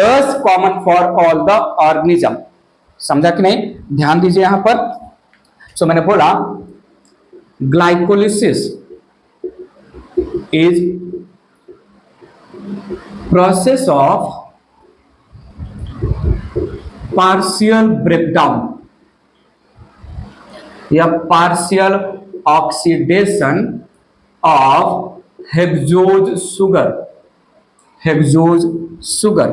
thus common for all the organism। समझा कि नहीं? ध्यान दीजिए यहां पर। सो मैंने बोला glycolysis is process of partial breakdown या partial oxidation of hexose sugar hexose sugar,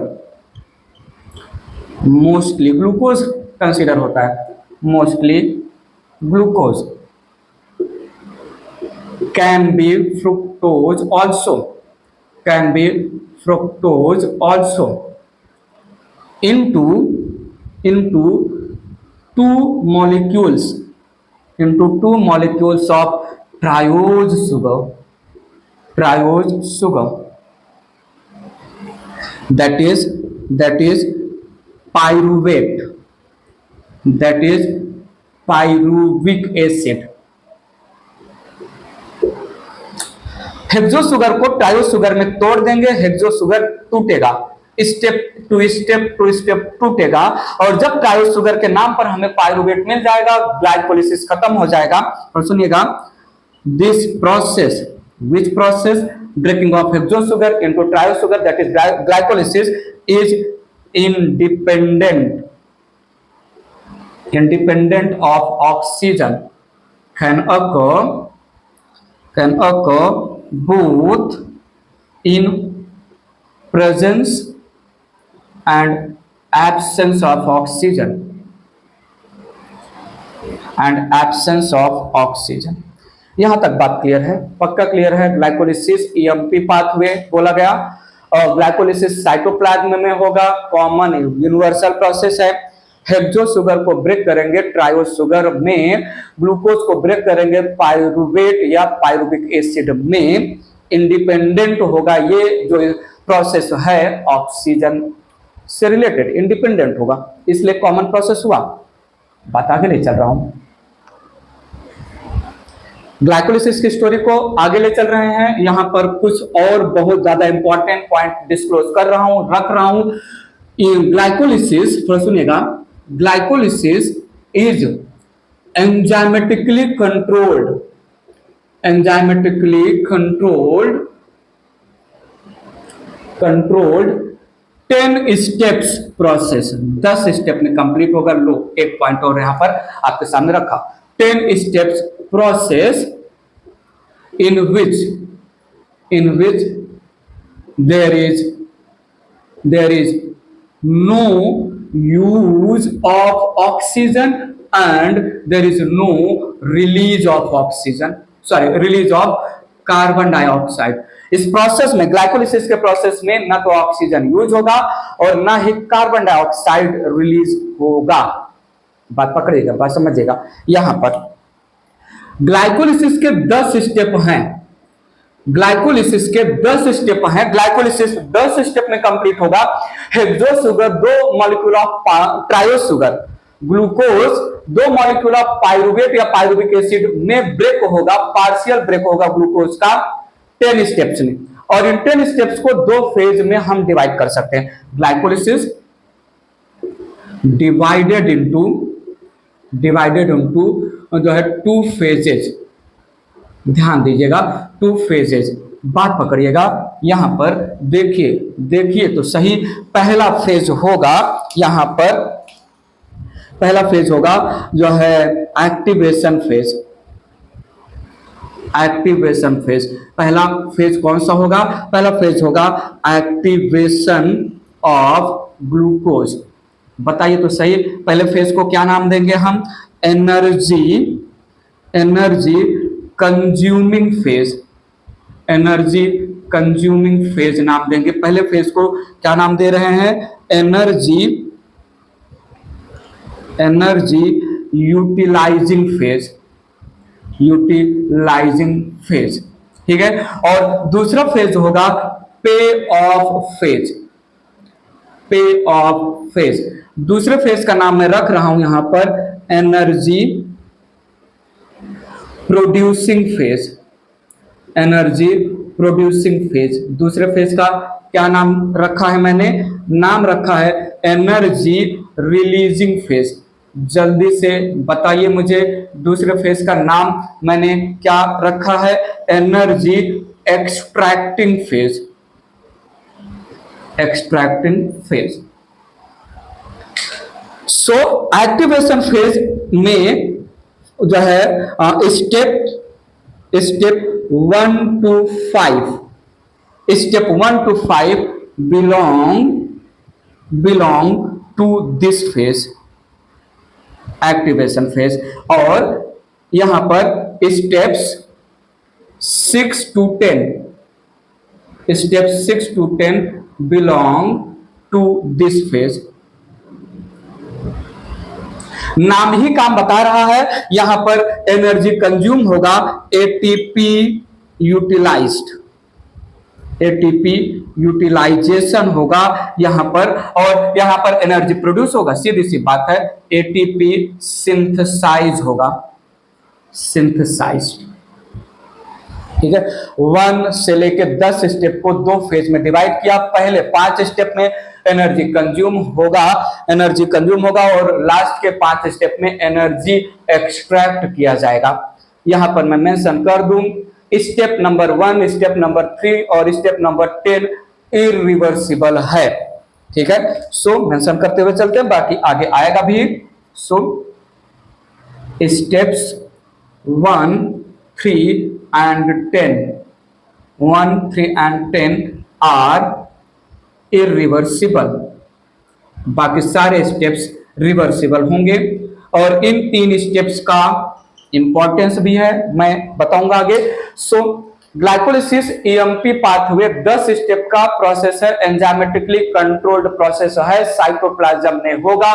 mostly glucose consider होता है, mostly glucose, can be fructose also, can be fructose also into two molecules of triose sugar, that is pyruvate, that is pyruvic acid। Hexo sugar को trio sugar में तोड़ देंगे, hexo sugar टूटेगा, step to step टूटेगा, और जब trio sugar के नाम पर हमें पायरुवेट मिल जाएगा, ग्लाइकोलिसिस खत्म हो जाएगा। और सुनिएगा, this process, which process, breaking of hexo sugar into trio sugar, that is glycolysis, is independent of oxygen, can occur both in presence and absence of oxygen, यहां तक बात क्लियर है, पक्का क्लियर है। ग्लाइकोलिसिस ईएमपी पाथवे बोला गया, और glycolysis cytoplasm में होगा, कॉमन यूनिवर्सल प्रोसेस है। हेक्सो शुगर को ब्रेक करेंगे ट्रायो शुगर में, ग्लूकोज को ब्रेक करेंगे पायरुवेट या पायरुविक एसिड में, इंडिपेंडेंट होगा ये जो प्रोसेस है ऑक्सीजन से रिलेटेड, इंडिपेंडेंट होगा, इसलिए कॉमन प्रोसेस हुआ। बात आगे ले चल रहा हूं, ग्लाइकोलिसिस की स्टोरी को आगे ले चल रहे हैं। यहां पर कुछ और बहुत ज्यादा इंपॉर्टेंट पॉइंट डिस्क्लोज कर रहा हूं, रख रहा हूं। ग्लाइकोलिसिस, थोड़ा सुनिएगा, glycolysis is enzymatically controlled 10 steps process, 10 step में कंप्लीट होगा। लो, एक पॉइंट और यहां पर आपके सामने रखा, 10 steps process in which there is no use of oxygen and there is no release of carbon dioxide. इस प्रोसेस में, ग्लाइकोलिसिस के प्रोसेस में, ना तो ऑक्सीजन यूज होगा और ना ही कार्बन डाइऑक्साइड रिलीज होगा। बात पकड़िएगा, बात समझिएगा। यहां पर ग्लाइकोलिसिस के 10 स्टेप हैं, ग्लाइकोलिसिस 10 स्टेप में कंप्लीट होगा। Hexo sugar 2 molecule of trio sugar, glucose 2 molecule of pyruvate या पायरुविक एसिड में ब्रेक होगा, पार्शियल ब्रेक होगा ग्लूकोज का 10 स्टेप्स में। और इन 10 स्टेप्स को 2 फेज में हम डिवाइड कर सकते हैं। ग्लाइकोलिसिस डिवाइडेड इनटू जो है 2 फेजेज, ध्यान दीजिएगा, 2 फेजेज। बात पकड़िएगा, यहां पर देखिए तो सही। पहला फेज होगा, यहां पर पहला फेज होगा जो है एक्टिवेशन फेज। पहला फेज कौन सा होगा? पहला फेज होगा एक्टिवेशन ऑफ ग्लूकोज। बताइए तो सही, पहले फेज को क्या नाम देंगे हम? एनर्जी कंज्यूमिंग फेज नाम देंगे। पहले फेज को क्या नाम दे रहे हैं? एनर्जी यूटिलाइजिंग फेज, ठीक है। और दूसरा फेज होगा पे ऑफ फेज। दूसरे फेज का नाम मैं रख रहा हूं यहां पर एनर्जी प्रोड्यूसिंग फेज। दूसरे फेज का क्या नाम रखा है मैंने? नाम रखा है एनर्जी रिलीजिंग फेज। जल्दी से बताइए मुझे, दूसरे फेज का नाम मैंने क्या रखा है? Energy extracting phase. So activation phase में जो है step 1 to 5 belong to this phase, activation phase. और यहां पर steps 6 to 10, steps 6 to 10 belong to this phase। नाम ही काम बता रहा है, यहां पर एनर्जी कंज्यूम होगा, एटीपी यूटिलाइज्ड, एटीपी यूटिलाइजेशन होगा यहां पर, और यहां पर एनर्जी प्रोड्यूस होगा, सीधी सी बात है, एटीपी सिंथेसाइज होगा, सिंथेसाइज। ठीक है, 1 से लेके 10 स्टेप को 2 फेज में डिवाइड किया। पहले 5 स्टेप में एनर्जी कंज्यूम होगा, एनर्जी कंज्यूम होगा, और लास्ट के 5 स्टेप में एनर्जी एक्सट्रैक्ट किया जाएगा। यहां पर मैं मेंशन कर दूं, स्टेप नंबर 1, स्टेप नंबर 3 और स्टेप नंबर 10 इरिवर्सिबल है। ठीक है, सो मेंशन करते हुए चलते हैं, बाकी आगे आएगा भी। So steps 1, 3 and 10, 1, 3 and 10 are irreversible, बाकी सारे स्टेप्स रिवर्सिबल होंगे। और इन 3 स्टेप्स का इंपॉर्टेंस भी है, मैं बताऊंगा आगे। सो ग्लाइकोलिसिस ईएमपी पाथवे 10 स्टेप का प्रोसेस है, एंजाइमेटिकली कंट्रोल्ड प्रोसेस है, साइटोप्लाज्म में होगा,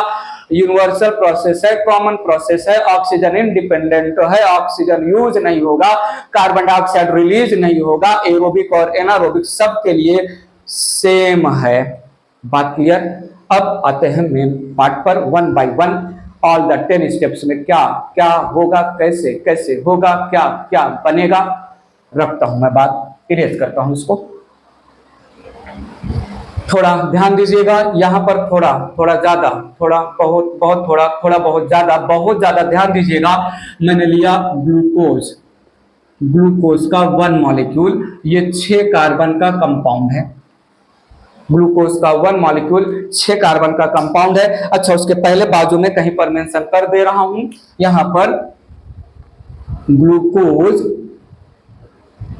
यूनिवर्सल प्रोसेस है, कॉमन प्रोसेस है, ऑक्सीजन इंडिपेंडेंट है, ऑक्सीजन यूज नहीं होगा, कार्बन डाइऑक्साइड रिलीज नहीं होगा, एरोबिक और एनारोबिक सब के लिए सेम है। बात क्लियर? अब आते हैं मेन पार्ट पर, 1 by 1 ऑल द 10 स्टेप्स में क्या क्या होगा, कैसे कैसे होगा, क्या क्या बनेगा। रखता हूं मैं बात, इरेज करता हूं इसको, थोड़ा ध्यान दीजिएगा यहां पर, थोड़ा थोड़ा ज्यादा, थोड़ा बहुत बहुत थोड़ा, थोड़ा बहुत ज्यादा, बहुत ज्यादा ध्यान दीजिएगा। मैंने लिया ग्लूकोज, ग्लूकोज का 1 मॉलिक्यूल, ये 6 कार्बन का कंपाउंड है, ग्लूकोज का 1 मॉलिक्यूल 6 कार्बन का कंपाउंड है। अच्छा, उसके पहले बाजू में कहीं पर मेंशन कर दे रहा हूं, यहां पर ग्लूकोज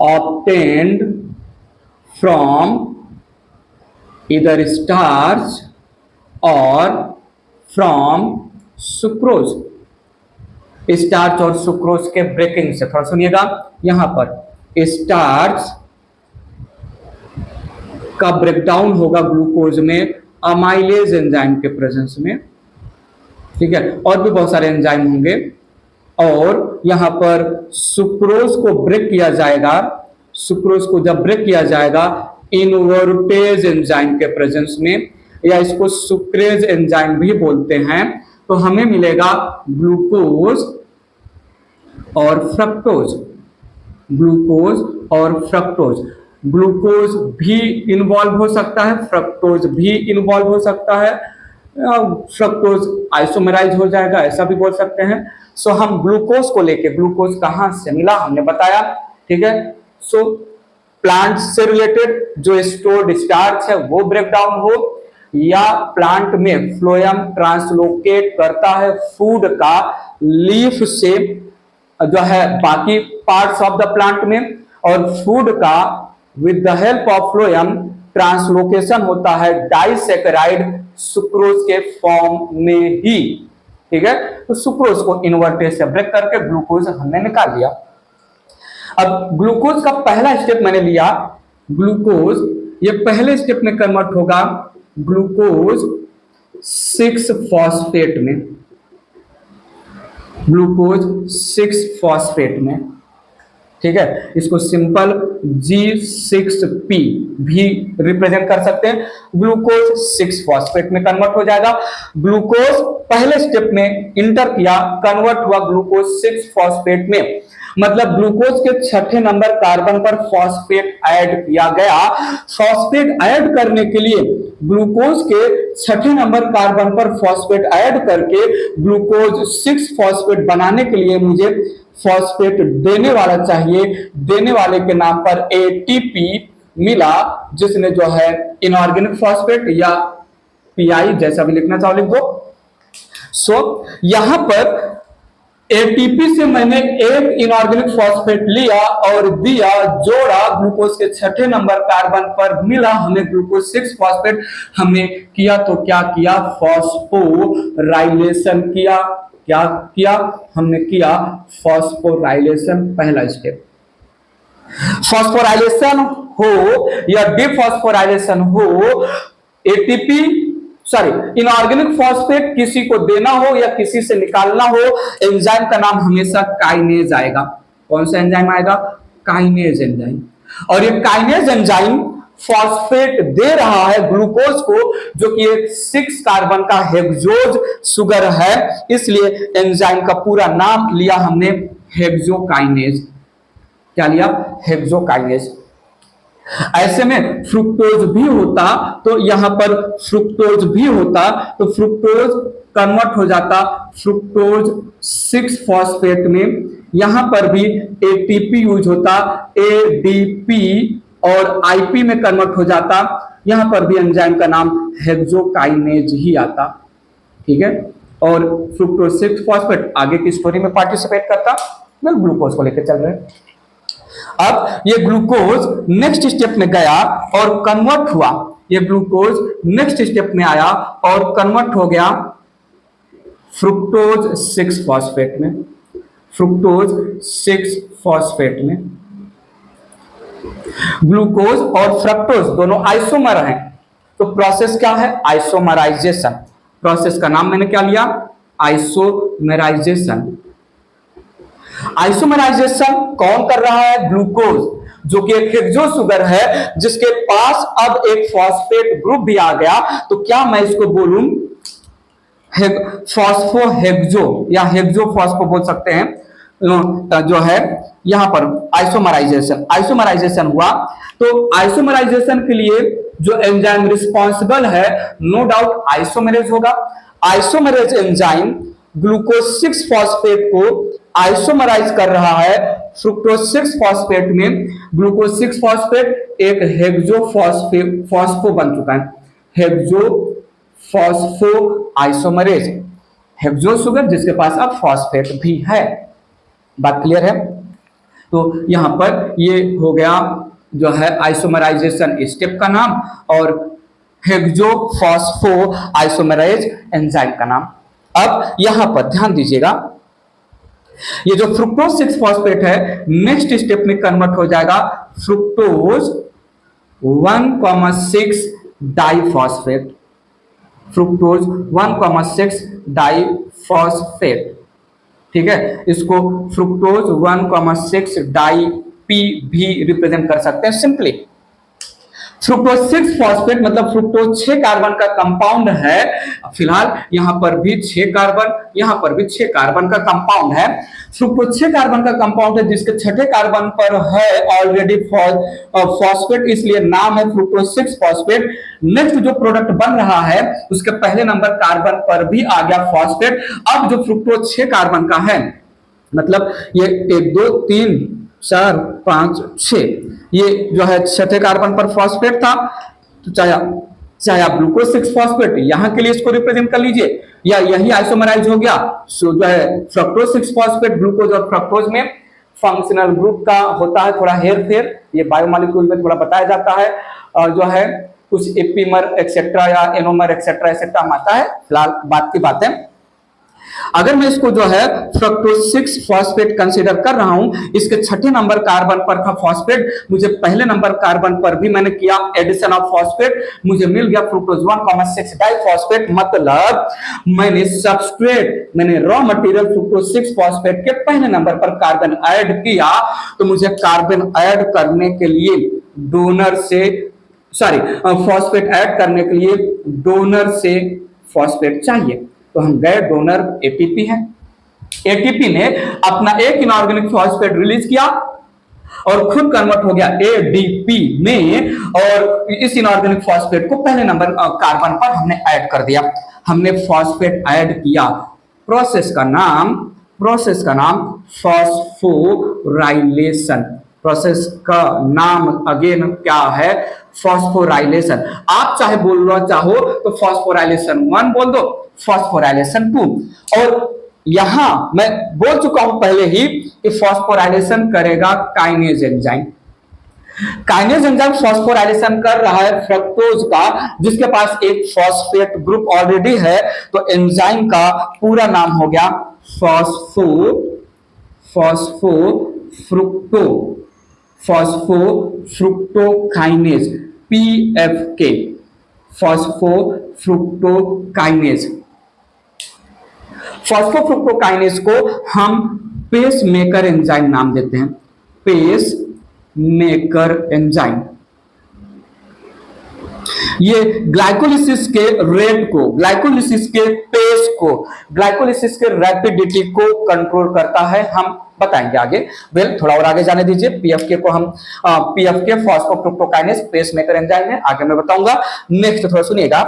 ऑब्टेन्ड फ्रॉम इधर स्टार्च और फ्रॉम सुक्रोज, स्टार्च और सुक्रोज के ब्रेकिंग से। थोड़ा सुनिएगा, यहां पर स्टार्च का ब्रेकडाउन होगा ग्लूकोज में अमाइलेज एंजाइम के प्रेजेंस में। ठीक है, और भी बहुत सारे एंजाइम होंगे, और यहां पर सुक्रोज को ब्रेक किया जाएगा, सुक्रोज को जब ब्रेक किया जाएगा इनवर्टेज एंजाइम के प्रेजेंस में, या इसको सुक्रेज एंजाइम भी बोलते हैं, तो हमें मिलेगा ग्लूकोज और फ्रक्टोज, ग्लूकोज और फ्रक्टोज। ग्लूकोज भी इन्वॉल्व हो सकता है, फ्रक्टोज भी इन्वॉल्व हो सकता है, फ्रक्टोज आइसोमराइज हो जाएगा, ऐसा भी बोल सकते हैं। सो हम ग्लूकोज को लेके, ग्लूकोज कहां से मिला हमने बताया। ठीक है, सो प्लांट से रिलेटेड जो स्टोर्ड स्टार्च है वो ब्रेक डाउन हो, या प्लांट में फ्लोएम ट्रांसलोकेट करता है फूड का लीफ से जो है बाकी पार्ट्स ऑफ द प्लांट में, और फूड का with the help of phloem translocation होता है डाइसैकेराइड सुक्रोज के फॉर्म में ही। ठीक है, तो सुक्रोज को इन्वर्टेज से ब्रेक करके ग्लूकोज हमने निकाल लिया। अब ग्लूकोज का पहला स्टेप मैंने लिया, ग्लूकोज ये पहले स्टेप में कन्वर्ट होगा ग्लूकोज 6 फॉस्फेट में, ग्लूकोज 6 फॉस्फेट में। ठीक है, इसको सिंपल G6P भी रिप्रेजेंट कर सकते हैं, ग्लूकोज 6 फॉस्फेट में कन्वर्ट हो जाएगा। ग्लूकोज पहले स्टेप में इंटर किया, कन्वर्ट हुआ ग्लूकोज 6 फॉस्फेट में, मतलब ग्लूकोज के 6ठे नंबर कार्बन पर फॉस्फेट ऐड किया गया। फॉस्फेट ऐड करने के लिए ग्लूकोज के 6ठे नंबर कार्बन पर फॉस्फेट ऐड करके ग्लूकोज 6 फॉस्फेट बनाने के लिए मुझे फॉस्फेट देने वाला चाहिए, देने वाले के नाम पर एटीपी मिला, जिसने जो है इनऑर्गेनिक फॉस्फेट या पीआई जैसा भी लिखना चाहो लिख दो। सो यहां पर एटीपी से मैंने एक इनऑर्गेनिक फॉस्फेट लिया और दिया, जोड़ा, ग्लूकोज के छठे नंबर कार्बन पर मिला हमें ग्लूकोज 6 फॉस्फेट। हमने किया तो क्या किया, फॉस्फोराइलेशन किया। क्या किया हमने, किया फॉस्फोराइलेशन, पहला स्टेप। फॉस्फोराइलेशन हो या डिफॉस्फोराइलेशन हो, एटीपी सॉरी इनऑर्गेनिक फॉस्फेट किसी को देना हो या किसी से निकालना हो, एंजाइम का नाम हमेशा काइनेज आएगा। कौन सा एंजाइम आएगा, काइनेज एंजाइम। और ये काइनेज एंजाइम फॉस्फेट दे रहा है ग्लूकोज को, जो कि एक 6 कार्बन का हेक्सोज शुगर है, इसलिए एंजाइम का पूरा नाम लिया हमने हेक्सोकाइनेज। क्या लिया, हेक्सोकाइनेज। ऐसे में फ्रुक्टोज भी होता तो यहां पर फ्रुक्टोज भी होता तो फ्रुक्टोज कन्वर्ट हो जाता फ्रुक्टोज 6 फॉस्फेट में। यहां पर भी एटीपी यूज होता, एडीपी और आईपी में कन्वर्ट हो जाता। यहां पर भी एंजाइम का नाम हेक्सोकाइनेज ही आता। ठीक है, और फ्रुक्टोज 6 फॉस्फेट आगे की स्टोरी में पार्टिसिपेट करता। मैं ग्लूकोज को लेकर चल रहे हैं। अब ये ग्लूकोज नेक्स्ट स्टेप में गया और कन्वर्ट हुआ, ये ग्लूकोज नेक्स्ट स्टेप में आया और कन्वर्ट हो गया फ्रुक्टोज 6 फॉस्फेट में, फ्रुक्टोज 6 फॉस्फेट में। ग्लूकोज और फ्रक्टोज दोनों आइसोमर हैं, तो प्रोसेस क्या है, आइसोमराइजेशन। प्रोसेस का नाम मैंने क्या लिया, आइसोमराइजेशन। आइसोमराइजेशन कौन कर रहा है, ग्लूकोज, जो कि एक हेक्सो शुगर है जिसके पास अब एक फॉस्फेट ग्रुप भी आ गया। तो क्या मैं इसको बोलूं, फॉस्फोहेक्सो या हेक्सो फॉस्फो बोल सकते हैं। जो है यहां पर आइसोमराइजेशन हुआ। तो आइसोमराइजेशन के लिए जो एंजाइम रिस्पॉन्सिबल है, नो डाउट आइसोमेरेज होगा। आइसोमेरेज एंजाइम ग्लूकोज 6 फॉस्फेट को आइसोमराइज कर रहा है फ्रुक्टोज 6 फॉस्फेट में। ग्लूकोज 6 फॉस्फेट एक हेक्सो फॉस्फो बन चुका है, hexo phospho isomerase, hexo sugar जिसके पास अब फॉस्फेट भी है। बात क्लियर है। तो यहां पर ये हो गया जो है आइसोमराइजेशन स्टेप का नाम और हेक्सो फॉस्फो आइसोमराइज एंजाइम का नाम। अब यहां पर ध्यान दीजिएगा, ये जो फ्रुक्टोज 6 फॉस्फेट है नेक्स्ट स्टेप में कन्वर्ट हो जाएगा फ्रुक्टोज 1,6 डाइफॉस्फेट, फ्रुक्टोज 1,6 डाइफॉस्फेट। ठीक है, इसको फ्रुक्टोज 1,6 डाई पी भी रिप्रेजेंट कर सकते हैं सिंपली। फ्रुक्टोज 6 फॉस्फेट मतलब फ्रुक्टोज 6 कार्बन का कंपाउंड है। फिलहाल यहां पर भी 6 कार्बन, यहां पर भी 6 कार्बन का कंपाउंड है। फ्रुक्टोज 6 कार्बन का कंपाउंड है जिसके छठे कार्बन पर है ऑलरेडी फॉस्फेट, इसलिए नाम है फ्रुक्टोज 6 फॉस्फेट। नेक्स्ट जो प्रोडक्ट बन रहा है उसके पहले नंबर कार्बन पर भी आ गया फॉस्फेट। अब जो फ्रुक्टोज 6 कार्बन का है, मतलब ये 1 2 3 4 5 6, ये जो है छठे कार्बन पर फॉस्फेट था। तो चाहे आप ग्लूकोज 6 फॉस्फेट यहां के लिए इसको रिप्रेजेंट कर लीजिए या यही आइसोमराइज हो गया। सो जो है फ्रक्टोज 6 फॉस्फेट, ग्लूकोज और फ्रक्टोज में फंक्शनल ग्रुप का होता है थोड़ा हेर फेर, ये बायोमॉलिक्यूल में थोड़ा बताया जाता है। और जो है कुछ एपीमर एक्सेट्रा या एनोमर एक्सेट्रा एक्सेट्रा आता है, फिलहाल बात की बात है। अगर मैं इसको जो है फ्रक्टोज 6 फॉस्फेट कंसीडर कर रहा हूं, इसके छठे नंबर कार्बन पर था फॉस्फेट, मुझे पहले नंबर कार्बन पर भी मैंने किया एडिशन ऑफ फॉस्फेट, मुझे मिल गया फ्रुक्टोज 1,6 डाइफॉस्फेट। मतलब मैंने सबस्ट्रेट, मैंने रॉ मटेरियल फ्रुक्टोज 6 फॉस्फेट के पहले नंबर पर कार्बन ऐड किया। तो मुझे कार्बन ऐड करने के लिए डोनर से फॉस्फेट ऐड करने के लिए डोनर से फॉस्फेट चाहिए। तो हम गए, डोनर एटीपी है, एटीपी ने अपना एक इनऑर्गेनिक फॉस्फेट रिलीज किया और खुद कन्वर्ट हो गया एडीपी में, और इस इनऑर्गेनिक फॉस्फेट को पहले नंबर कार्बन पर हमने ऐड कर दिया। हमने फॉस्फेट ऐड किया, प्रोसेस का नाम फॉस्फोराइलेशन, प्रोसेस का नाम अगेन क्या है, फॉस्फोराइलेशन। आप चाहे बोलना चाहो तो फॉस्फोराइलेशन 1 बोल दो, फॉस्फोराइलेशन 2। और यहां मैं बोल चुका हूं पहले ही कि फॉस्फोराइलेशन करेगा kinase enzyme. Kinase enzyme phosphorylation कर रहा है फ्रक्टोज का, जिसके पास एक फॉस्फेट ग्रुप ऑलरेडी है, तो एंजाइम का पूरा नाम हो गया फॉस्फोफ्रुक्टोकाइनेज, PFK, फॉस्फोफ्रुक्टोकाइनेज। फॉस्फोफ्रुक्टोकाइनेज को हम पेस मेकर एंजाइम नाम देते हैं, पेस मेकर एंजाइम। ये ग्लाइकोलिसिस के रेट को, ग्लाइकोलिसिस के पेस को, ग्लाइकोलिसिस के रैपिडिटी को कंट्रोल करता है, हम बताएंगे आगे। थोड़ा और आगे जाने दीजिए। पीएफके को हम पीएफके फॉस्फोफ्रुक्टोकाइनेज पेस मेकर एंजाइम है, आगे मैं बताऊंगा। नेक्स्ट थोड़ा सुनिएगा,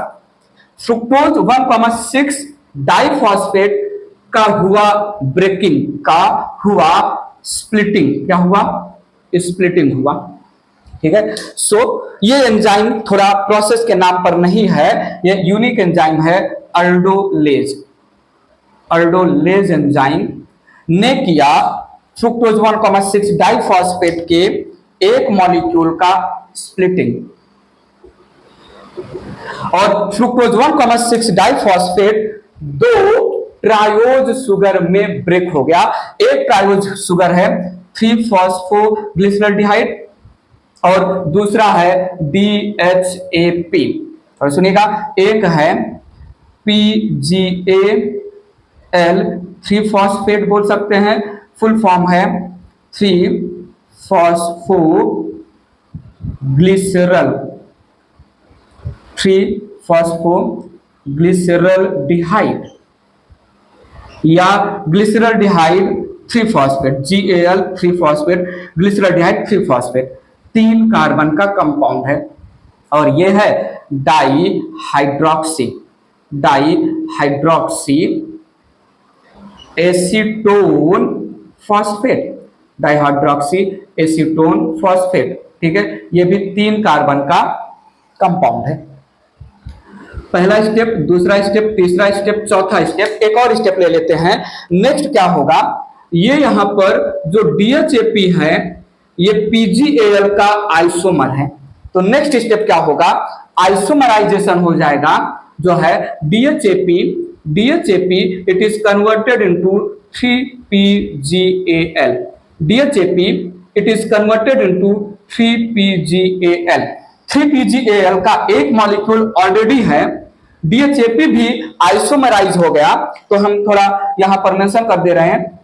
फ्रुक्टोज 1,6 डाइफॉस्फेट का हुआ ब्रेकिंग, का हुआ स्प्लिटिंग, क्या हुआ? स्प्लिटिंग हुआ। ठीक है। सो ये एंजाइम थोड़ा प्रोसेस के नाम पर नहीं है, ये यूनिक एंजाइम है, अर्डोलेज। अर्डोलेज एंजाइम ने किया फ्रुक्टोज 1,6 डाइफॉस्फेट के एक मॉलिक्यूल का स्प्लिटिंग, और फ्रुक्टोज 1,6 डाइफॉस्फेट 2 ट्रायोज शुगर में ब्रेक हो गया। एक ट्रायोज शुगर है 3-फॉस्फोग्लिसरॉल्डिहाइड और दूसरा है DHAP। और सुनिएगा, एक है PGAL 3-फॉस्फेट बोल सकते हैं, फुल फॉर्म है 3-फॉस्फोग्लिसरॉल्डिहाइड या ग्लिसरॉल्डिहाइड 3-फॉस्फेट, GAL 3-फॉस्फेट, ग्लिसरॉल्डिहाइड 3-फॉस्फेट, 3 कार्बन का कंपाउंड है। और ये है dihydroxy acetone phosphate, dihydroxy acetone phosphate. ठीक है, ये भी 3 कार्बन का कंपाउंड है। पहला स्टेप, दूसरा स्टेप, तीसरा स्टेप, चौथा स्टेप। एक और स्टेप ले लेते हैं। नेक्स्ट क्या होगा, ये यहां पर जो DHAP है ये PGAL का आइसोमर है, तो नेक्स्ट स्टेप क्या होगा, आइसोमराइजेशन हो जाएगा, जो है DHAP it is converted into 3PGAL, DHAP it is converted into 3PGAL। 3PGAL का एक मॉलिक्यूल ऑलरेडी है, DHAP भी आइसोमराइज हो गया, तो हम थोड़ा यहां पर मेंशन कर दे रहे हैं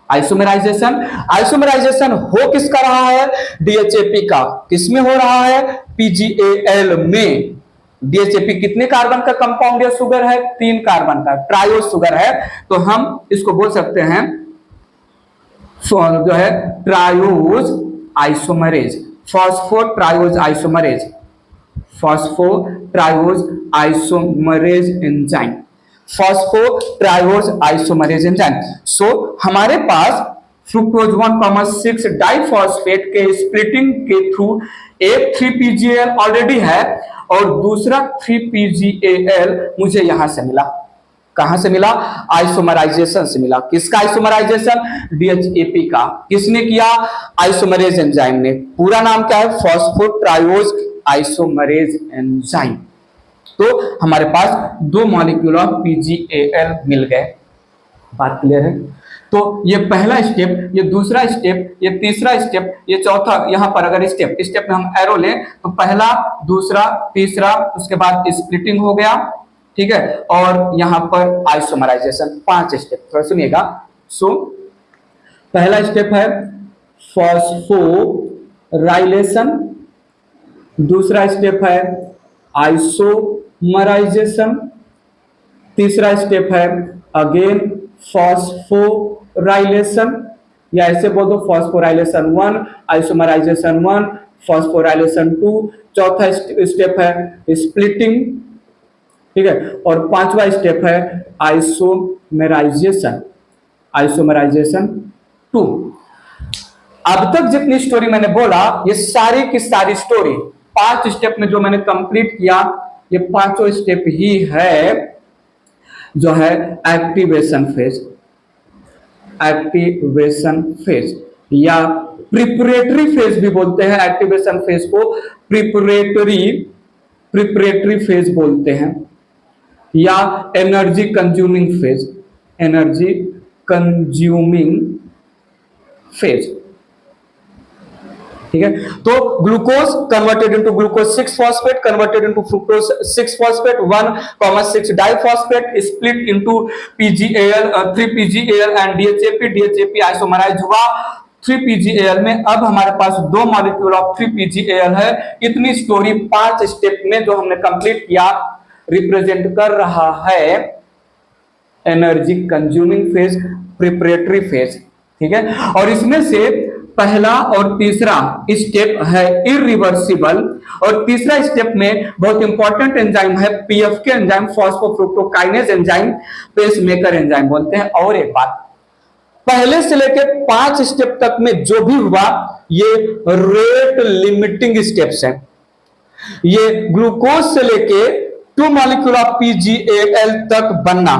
आइसोमराइजेशन हो किसका रहा है, DHAP का। किसमें हो रहा है, PGAL में। DHAP कितने कार्बन का कंपाउंड या शुगर है, 3 कार्बन का ट्रायोज शुगर है, तो हम इसको बोल सकते हैं जो है triose isomerase, phosphotriose isomerase enzyme, phosphotriose isomerase enzyme. So हमारे पास फ्रुक्टोज 1,6 डाइफॉस्फेट के स्प्लिटिंग के थ्रू एक 3PGAL ऑलरेडी है और दूसरा 3PGAL मुझे यहां से मिला। कहां से मिला, आइसोमराइजेशन से मिला। किसका आइसोमराइजेशन, DHAP का। किसने किया, आइसोमरेज एंजाइम ने। पूरा नाम क्या है, फॉस्फोट्रायोज आइसोमरेज एंजाइम। तो हमारे पास 2 मॉलिक्यूल ऑफ PGAL मिल गए। बात क्लियर है। तो ये पहला स्टेप, ये दूसरा स्टेप, ये तीसरा स्टेप, ये चौथा। यहां पर अगर स्टेप में हम एरो लें तो पहला, दूसरा, तीसरा, उसके बाद स्प्लिटिंग हो गया। ठीक है, और यहां पर आइसोमराइजेशन, 5 स्टेप। थोड़ा सुनिएगा। सो पहला स्टेप है फॉस्फोराइलेशन, दूसरा स्टेप है आइसोमराइजेशन, तीसरा स्टेप है अगेन फॉस्फोराइलेशन, या ऐसे बोल दो फॉस्फोराइलेशन 1, आइसोमराइजेशन 1, फॉस्फोराइलेशन 2, चौथा स्टेप है स्प्लिटिंग। ठीक है, और 5वां स्टेप है आइसोमराइजेशन 2। अब तक जितनी स्टोरी मैंने बोला, ये सारी की सारी स्टोरी 5 स्टेप में जो मैंने कंप्लीट किया, ये 5 स्टेप ही है जो है एक्टिवेशन फेज, एक्टिवेशन फेज या प्रिपरेटरी फेज भी बोलते हैं। एक्टिवेशन फेज को प्रिपरेटरी फेज बोलते हैं, या energy consuming phase, energy consuming phase. ठीक है, तो glucose converted into glucose 6 phosphate, converted into fructose 6 phosphate, 1,6 diphosphate, split into PGAL 3 PGAL and DHAP, DHAP आइसोमराइज हुआ 3 PGAL में। अब हमारे पास 2 मॉलिक्यूल ऑफ 3 PGAL है। इतनी स्टोरी 5 स्टेप में जो हमने कंप्लीट किया रिप्रेजेंट कर रहा है energy consuming phase, preparatory phase. ठीक है, और इसमें से पहला और तीसरा स्टेप है इरिवर्सिबल, और तीसरा स्टेप में बहुत इंपॉर्टेंट एंजाइम है PFK enzyme, phosphofructokinase enzyme, pacemaker enzyme बोलते हैं। और एक बात, पहले से लेकर 5 स्टेप तक में जो भी हुआ ये रेट लिमिटिंग स्टेप्स हैं। ये ग्लूकोज से लेके 2 मॉलिक्यूल ऑफ PGAL तक बनना,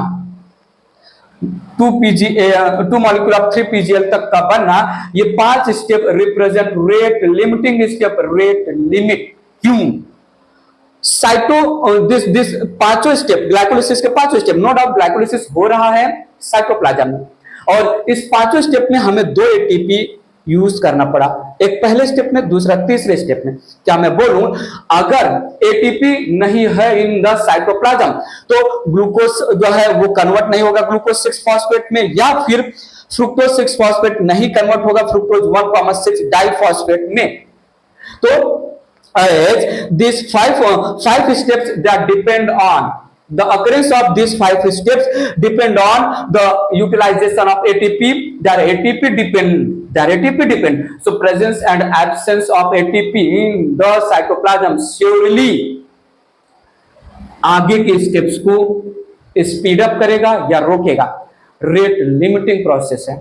2 मॉलिक्यूल ऑफ 3 PGAL तक का बनना, ये 5 step represent rate limiting step, rate limit. क्यों? साइटो दिस पांचों स्टेप, ग्लाइकोलिसिस के 5 स्टेप, नो डाउट ग्लाइकोलिसिस हो रहा है साइटोप्लाज्म में, और इस 5 स्टेप में हमें 2 ATP यूज करना पड़ा, एक पहले स्टेप में, दूसरा तीसरे स्टेप में। क्या मैं बोलूं, अगर ATP नहीं है इन द साइटोप्लाज्म तो ग्लूकोज जो है वो कन्वर्ट नहीं होगा ग्लूकोज 6 फॉस्फेट में, या फिर फ्रुक्टोज 6 फॉस्फेट नहीं कन्वर्ट होगा फ्रुक्टोज 1,6 डाइफॉस्फेट में। तो as these five steps that depend on the occurrence of these 5 steps depend on the utilization of ATP. Their ATP depend. So presence and absence of ATP in the cytoplasm surely आगे के steps को speed up करेगा या रोकेगा। Rate limiting process है,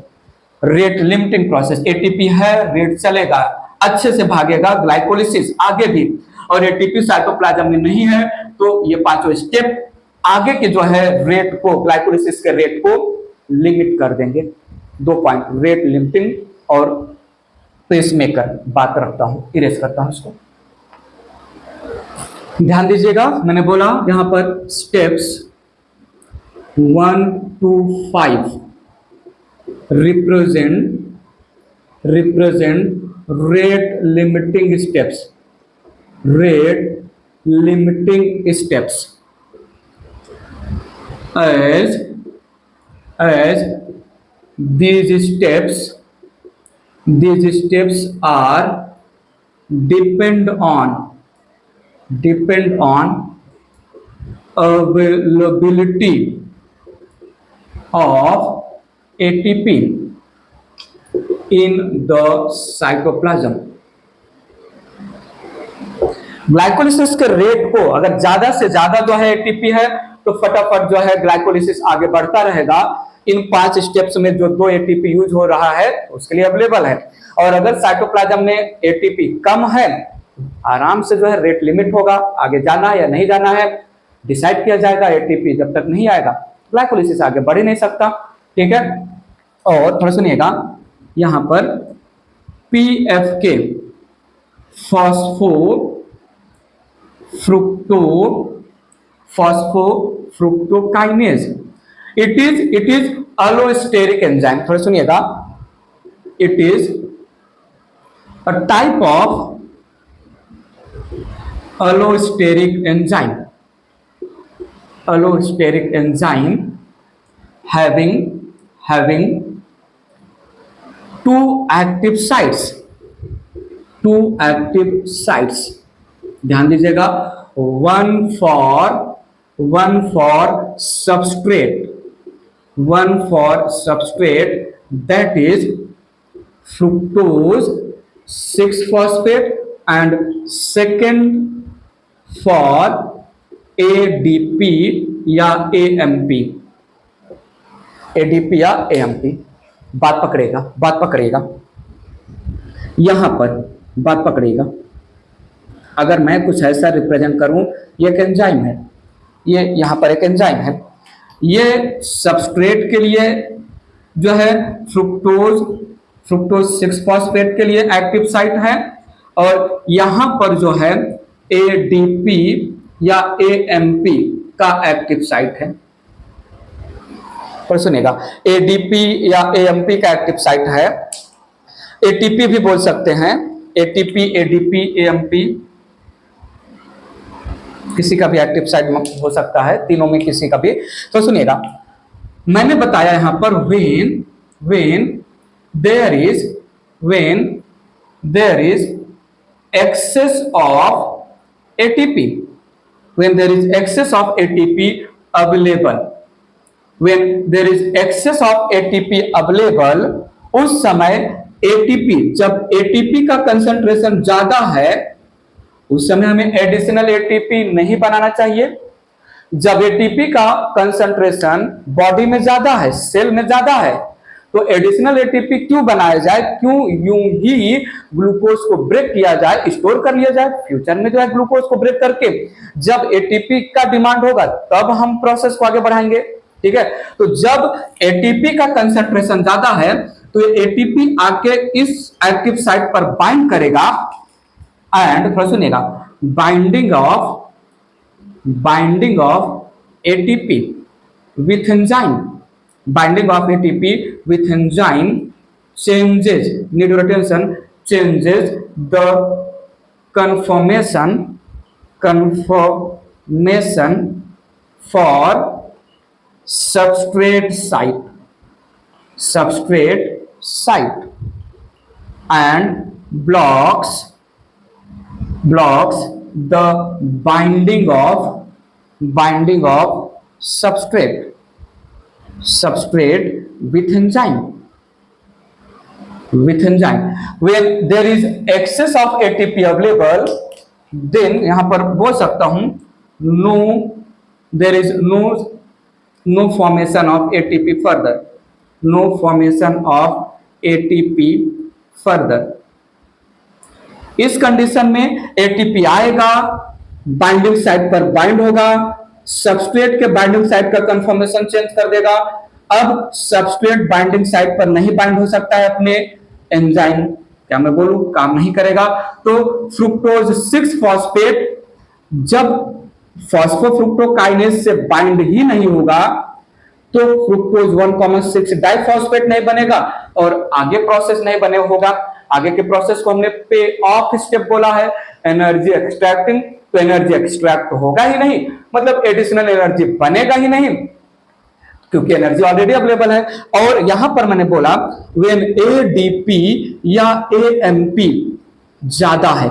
rate limiting process. ATP है, rate चलेगा, अच्छे से भागेगा ग्लाइकोलिसिस आगे भी, और ATP साइटोप्लाज्म में नहीं है तो ये 5 स्टेप आगे के जो है रेट को, ग्लाइकोलिसिस के रेट को लिमिट कर देंगे। 2 पॉइंट, रेट लिमिटिंग और पेसमेकर। बात रखता हूं, इरेज करता हूं इसको, ध्यान दीजिएगा। मैंने बोला यहां पर steps 1 to 5 represent rate limiting steps, rate limiting steps. as these steps are depend on availability of ATP in the cytoplasm। Glycolysis के रेट को अगर ज्यादा से ज्यादा जो है ATP है तो फटाफट जो है ग्लाइकोलिसिस आगे बढ़ता रहेगा। इन 5 स्टेप्स में जो 2 ATP यूज हो रहा है उसके लिए अवेलेबल है, और अगर साइटोप्लाज्म में ATP कम है आराम से जो है रेट लिमिट होगा, आगे जाना है या नहीं जाना है डिसाइड किया जाएगा। ATP जब तक नहीं आएगा ग्लाइकोलिसिस आगे बढ़ ही नहीं सकता। ठीक है, और थोड़ा सुनिएगा, यहां पर PFK phosphofructokinase, it is allosteric enzyme. थोड़ा सुनिएगा, it is a type of allosteric enzyme having 2 active sites। ध्यान दीजिएगा, one for substrate that is fructose 6 phosphate, and second for ADP या AMP, ADP या AMP। बात पकड़ेगा यहां पर, बात पकड़ेगा। अगर मैं कुछ ऐसा रिप्रेजेंट करूं, ये एक एंजाइम है, ये यहां पर एक एंजाइम है, ये सबस्ट्रेट के लिए जो है फ्रुक्टोज 6 फॉस्फेट के लिए एक्टिव साइट है, और यहां पर जो है एडीपी या एएमपी का एक्टिव साइट है। और सुनिएगा, एडीपी या एएमपी का एक्टिव साइट है। एटीपी भी बोल सकते हैं, एटीपी, एडीपी, एएमपी, किसी का भी एक्टिव साइट हो सकता है, तीनों में किसी का भी। तो सुनिएगा, मैंने बताया यहां पर when there is excess of ATP, when there is excess of ATP available, when there is excess of ATP available, उस समय ATP, जब ATP का कंसंट्रेशन ज्यादा है उस समय हमें एडिशनल ATP नहीं बनाना चाहिए। जब ATP का कंसंट्रेशन बॉडी में ज्यादा है, सेल में ज्यादा है, तो एडिशनल ATP क्यों बनाया जाए, क्यों यूं ही ग्लूकोज को ब्रेक किया जाए, स्टोर कर लिया जाए, फ्यूचर में जो है ग्लूकोज को ब्रेक करके जब ATP का डिमांड होगा तब हम प्रोसेस को आगे बढ़ाएंगे। ठीक है, तो जब ATP का कंसंट्रेशन ज्यादा है तो ये ATP आके इस एक्टिव साइट पर बाइंड करेगा, एंड थोड़ा सुनिएगा, binding of ATP with enzyme, binding of ATP with enzyme changes, need your attention, changes the conformation for substrate site and blocks the binding of substrate with enzyme. When there is excess of ATP available, then यहां पर बोल सकता हूं there is no formation of ATP further, no formation of ATP further. इस condition में ATP आएगा, binding site पर bind होगा, सबस्ट्रेट के बाइंडिंग साइट का कंफर्मेशन चेंज कर देगा। अब सबस्ट्रेट बाइंडिंग साइट पर नहीं बाइंड हो सकता है अपने एंजाइम, क्या मैं बोलूं, काम नहीं करेगा। तो फ्रुक्टोज 6 फॉस्फेट जब फॉस्फोफ्रुक्टोकाइनेज से बाइंड ही नहीं होगा तो फ्रुक्टोज 1,6 डाइफॉस्फेट नहीं बनेगा और आगे प्रोसेस नहीं बने होगा। आगे के प्रोसेस को हमने पे ऑफ स्टेप बोला है, एनर्जी एक्सट्रैक्टिंग, तो एनर्जी एक्सट्रैक्ट होगा ही नहीं, मतलब एडिशनल एनर्जी बनेगा ही नहीं, क्योंकि एनर्जी ऑलरेडी अवेलेबल है। और यहां पर मैंने बोला व्हेन एडीपी या एएमपी ज्यादा है,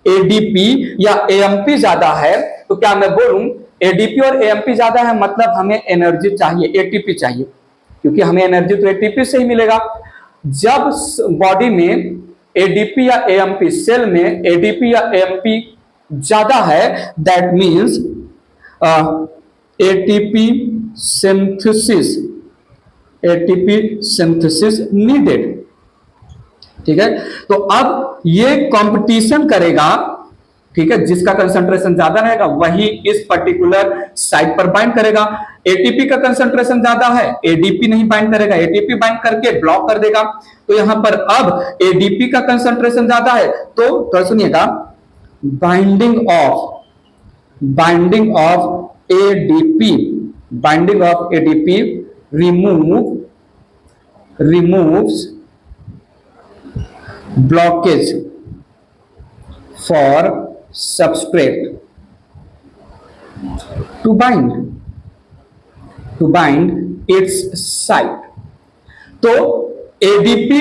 एडीपी या एएमपी ज्यादा है, तो क्या मैं बोलूं एडीपी और एएमपी ज्यादा है मतलब हमें एनर्जी चाहिए, एटीपी चाहिए, क्योंकि हमें एनर्जी तो एटीपी से ही मिलेगा। जब बॉडी में एडीपी या एएमपी, सेल में एडीपी या एएमपी ज्यादा है, that means ATP synthesis needed. ठीक है, तो अब ये कंपटीशन करेगा, ठीक है, जिसका कंसंट्रेशन ज्यादा रहेगा वही इस पर्टिकुलर साइट पर बाइंड करेगा। एटीपी का कंसंट्रेशन ज्यादा है, एडीपी नहीं बाइंड करेगा, एटीपी बाइंड करके ब्लॉक कर देगा। तो यहां पर अब एडीपी का कंसंट्रेशन ज्यादा है, तो सुनिएगा, binding of ADP removes blockage for substrate to bind its site। तो ADP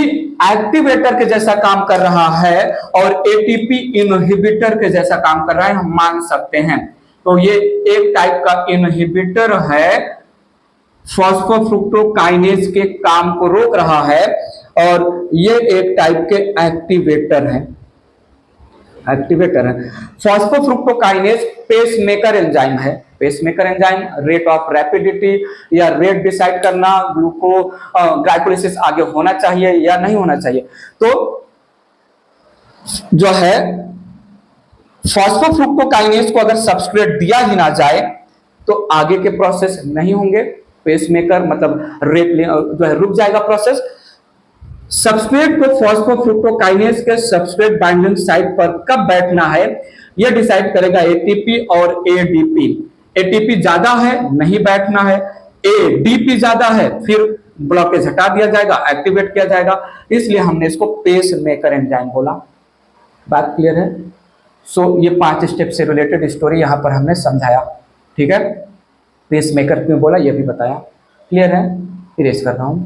एक्टिवेटर के जैसा काम कर रहा है और ATP इनहिबिटर के जैसा काम कर रहा है, हम मान सकते हैं। तो ये एक टाइप का इनहिबिटर है, फॉस्फोफ्रुक्टोकाइनेज के काम को रोक रहा है, और ये एक टाइप के एक्टिवेटर है। फॉस्फोफ्रुक्टोकाइनेज पेसमेकर एंजाइम है। Pacemaker enzyme rate of rapidity या रेट डिसाइड करना, ग्लाइकोलाइसिस आगे होना चाहिए या नहीं होना चाहिए। तो जो है फॉस्फोफ्रुक्टोकाइनेज को अगर सबस्ट्रेट दिया ही ना जाए तो आगे के प्रोसेस नहीं होंगे। पेसमेकर मतलब जो है रुक जाएगा प्रोसेस। सब्सट्रेट को फॉस्फोफ्रुक्टोकाइनेज के सब्सट्रेट बाइंडिंग साइट पर कब बैठना है यह डिसाइड करेगा एटीपी और एडीपी। एटीपी ज्यादा है नहीं बैठना है, एडीपी ज्यादा है फिर ब्लॉकेज हटा दिया जाएगा, एक्टिवेट किया जाएगा, इसलिए हमने इसको पेस मेकर एंजाइम बोला। बात क्लियर है? ये 5 स्टेप से रिलेटेड स्टोरी यहां पर हमने समझाया। ठीक है, पेस मेकर क्यों बोला यह भी बताया। क्लियर है? इरेज कर रहा हूं,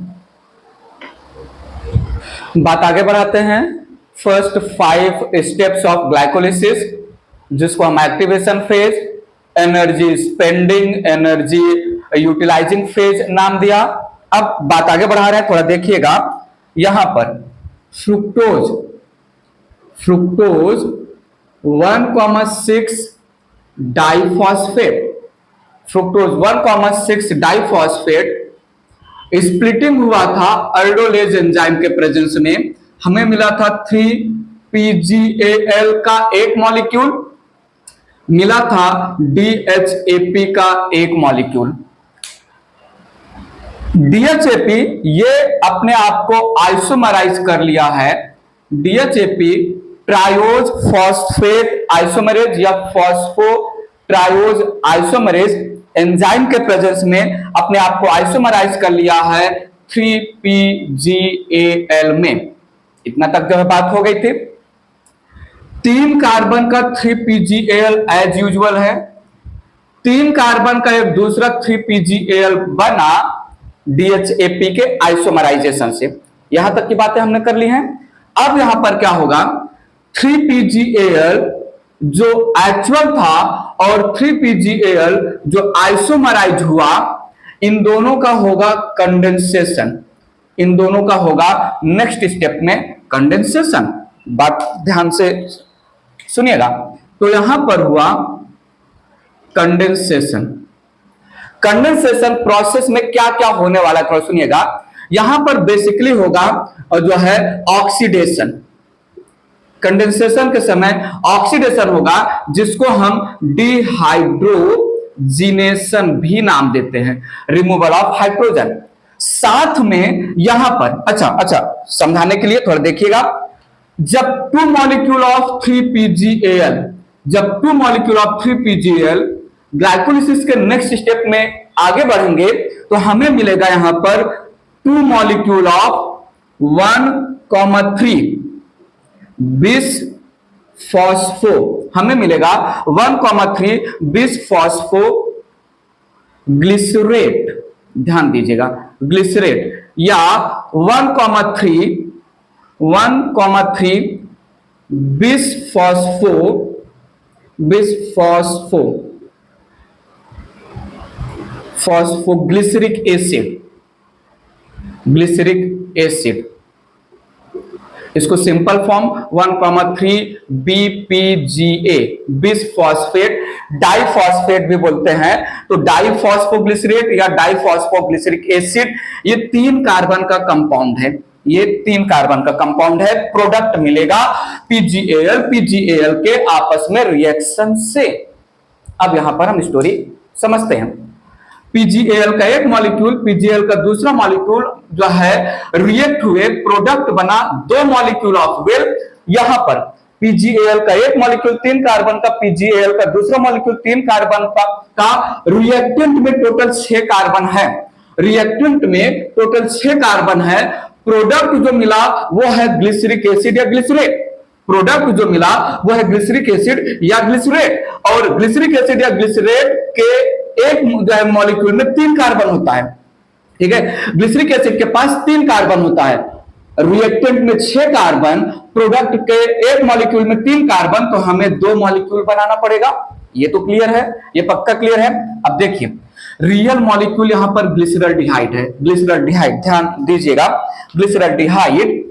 बात आगे बढ़ाते हैं। फर्स्ट 5 स्टेप्स ऑफ ग्लाइकोलिसिस, जिसको हम activation phase, energy spending, energy utilising phase नाम दिया। अब बात आगे बढ़ा रहे हैं, थोड़ा देखिएगा। यहां पर fructose 1,6 diphosphate, fructose 1,6 diphosphate splitting हुआ था अर्डोलेज एंजाइम के प्रेजेंस में। हमें मिला था 3PGAL का एक मॉलिक्यूल, मिला था DHAP का एक मॉलिक्यूल। DHAP ये अपने आप को आइसोमराइज कर लिया है। DHAP ट्रायोज फॉस्फेट आइसोमरेज या फॉस्फो ट्रायोज आइसोमरेज एंजाइम के प्रेजेंस में अपने आप को आइसोमराइज कर लिया है 3PGAL में। इतना तक जो है बात हो गई थी। 3 कार्बन का 3PGAL एज यूजुअल है, 3 कार्बन का एक दूसरा 3PGAL बना DHAP के आइसोमराइजेशन से। यहां तक की बातें हमने कर ली हैं। अब यहां पर क्या होगा, 3PGAL जो एक्चुअल था और 3PGAL जो आइसोमराइज हुआ, इन दोनों का होगा कंडेंसेशन, इन दोनों का होगा नेक्स्ट स्टेप में कंडेंसेशन। बात ध्यान से सुनिएगा। तो यहां पर हुआ कंडेंसेशन। कंडेंसेशन प्रोसेस में क्या क्या होने वाला है थोड़ा सुनिएगा। यहां पर बेसिकली होगा और जो है ऑक्सीडेशन। कंडेंसेशन के समय ऑक्सीडेशन होगा, जिसको हम डिहाइड्रोजिनेशन भी नाम देते हैं, रिमूवल ऑफ हाइड्रोजन। साथ में यहां पर अच्छा समझाने के लिए थोड़ा देखिएगा। जब 2 मॉलिक्यूल ऑफ 3PGAL ग्लाइकोलिसिस के नेक्स्ट स्टेप में आगे बढ़ेंगे तो हमें मिलेगा यहां पर 2 मॉलिक्यूल ऑफ 1,3 बिसफॉस्फो, हमें मिलेगा 1,3 बिसफॉस्फो ग्लिसरेट। ध्यान दीजिएगा, ग्लिसरेट या 1,3 फॉस्फोग्लिसरिक एसिड, इसको simple form 1,3 BPGA bisphosphate diphosphate भी बोलते हैं। तो डाइफॉस्फोग्लिसरेट या डाइफॉस्फोग्लिसरिक एसिड ये 3 कार्बन का कंपाउंड है, ये 3 कार्बन का कंपाउंड है। प्रोडक्ट मिलेगा PGAL के आपस में रिएक्शन से। अब यहां पर हम स्टोरी समझते हैं। PGAL का एक मॉलिक्यूल, PGAL का दूसरा मॉलिक्यूल जो है रिएक्ट हुए, प्रोडक्ट बना 2 मॉलिक्यूल ऑफ वेल। यहां पर PGAL का एक मॉलिक्यूल 3 कार्बन का, PGAL का दूसरा मॉलिक्यूल 3 कार्बन का रिएक्टेंट में टोटल 6 कार्बन है। रिएक्टेंट में टोटल 6 कार्बन है। प्रोडक्ट जो मिला वो है ग्लिसरिक एसिड या ग्लिसरेट। प्रोडक्ट जो मिला वो है ग्लिसरिक एसिड या ग्लिसरेट। और ग्लिसरिक एसिड या ग्लिसरेट के एक मॉलिक्यूल में 3 कार्बन होता है। ठीक है, ग्लिसरिक एसिड के पास 3 कार्बन होता है, रिएक्टेंट में 6 कार्बन, प्रोडक्ट के एक मॉलिक्यूल में 3 कार्बन, तो हमें 2 मॉलिक्यूल बनाना पड़ेगा। ये तो क्लियर है, ये पक्का क्लियर है। अब देखिए रियल मॉलिक्यूल यहां पर ग्लिसरल्डिहाइड है। ग्लिसरल्डिहाइड ध्यान दीजिएगा, ग्लिसरल्डिहाइड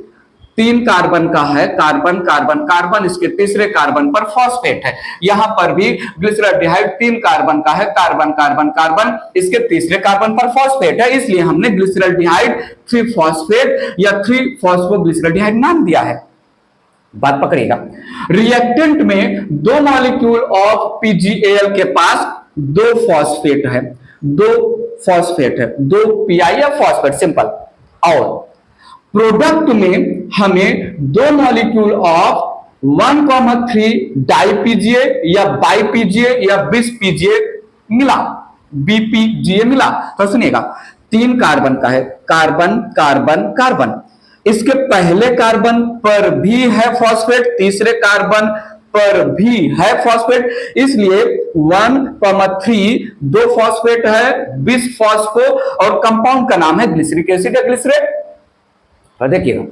3 कार्बन का है, कार्बन कार्बन कार्बन, इसके तीसरे कार्बन पर फॉस्फेट है। यहां पर भी ग्लिसरल्डिहाइड 3 कार्बन का है, कार्बन कार्बन कार्बन, इसके तीसरे कार्बन पर फॉस्फेट है, इसलिए हमने ग्लिसरल्डिहाइड 3 फॉस्फेट या 3 फॉस्फोग्लिसरल्डिहाइड नाम दिया है। बात पकड़िएगा। रिएक्टेंट में 2 मॉलिक्यूल ऑफ PGAL के पास 2 फॉस्फेट है, 2 फॉस्फेट है, 2 PIF फॉस्फेट सिंपल। और प्रोडक्ट में हमें 2 मॉलिक्यूल ऑफ 1,3 डाईपीजीए या बाईपीजीए या बिस पीजीए मिला, बीपीजीए मिला। तो सुनिएगा, 3 कार्बन का है, कार्बन कार्बन कार्बन, इसके पहले कार्बन पर भी है फॉस्फेट, तीसरे कार्बन पर भी है फॉस्फेट, इसलिए 1,3 2 फॉस्फेट है, बिस फॉस्फो, और कंपाउंड का नाम है ग्लिसरिक एसिड या ग्लिसरेट। तो देखिएगा,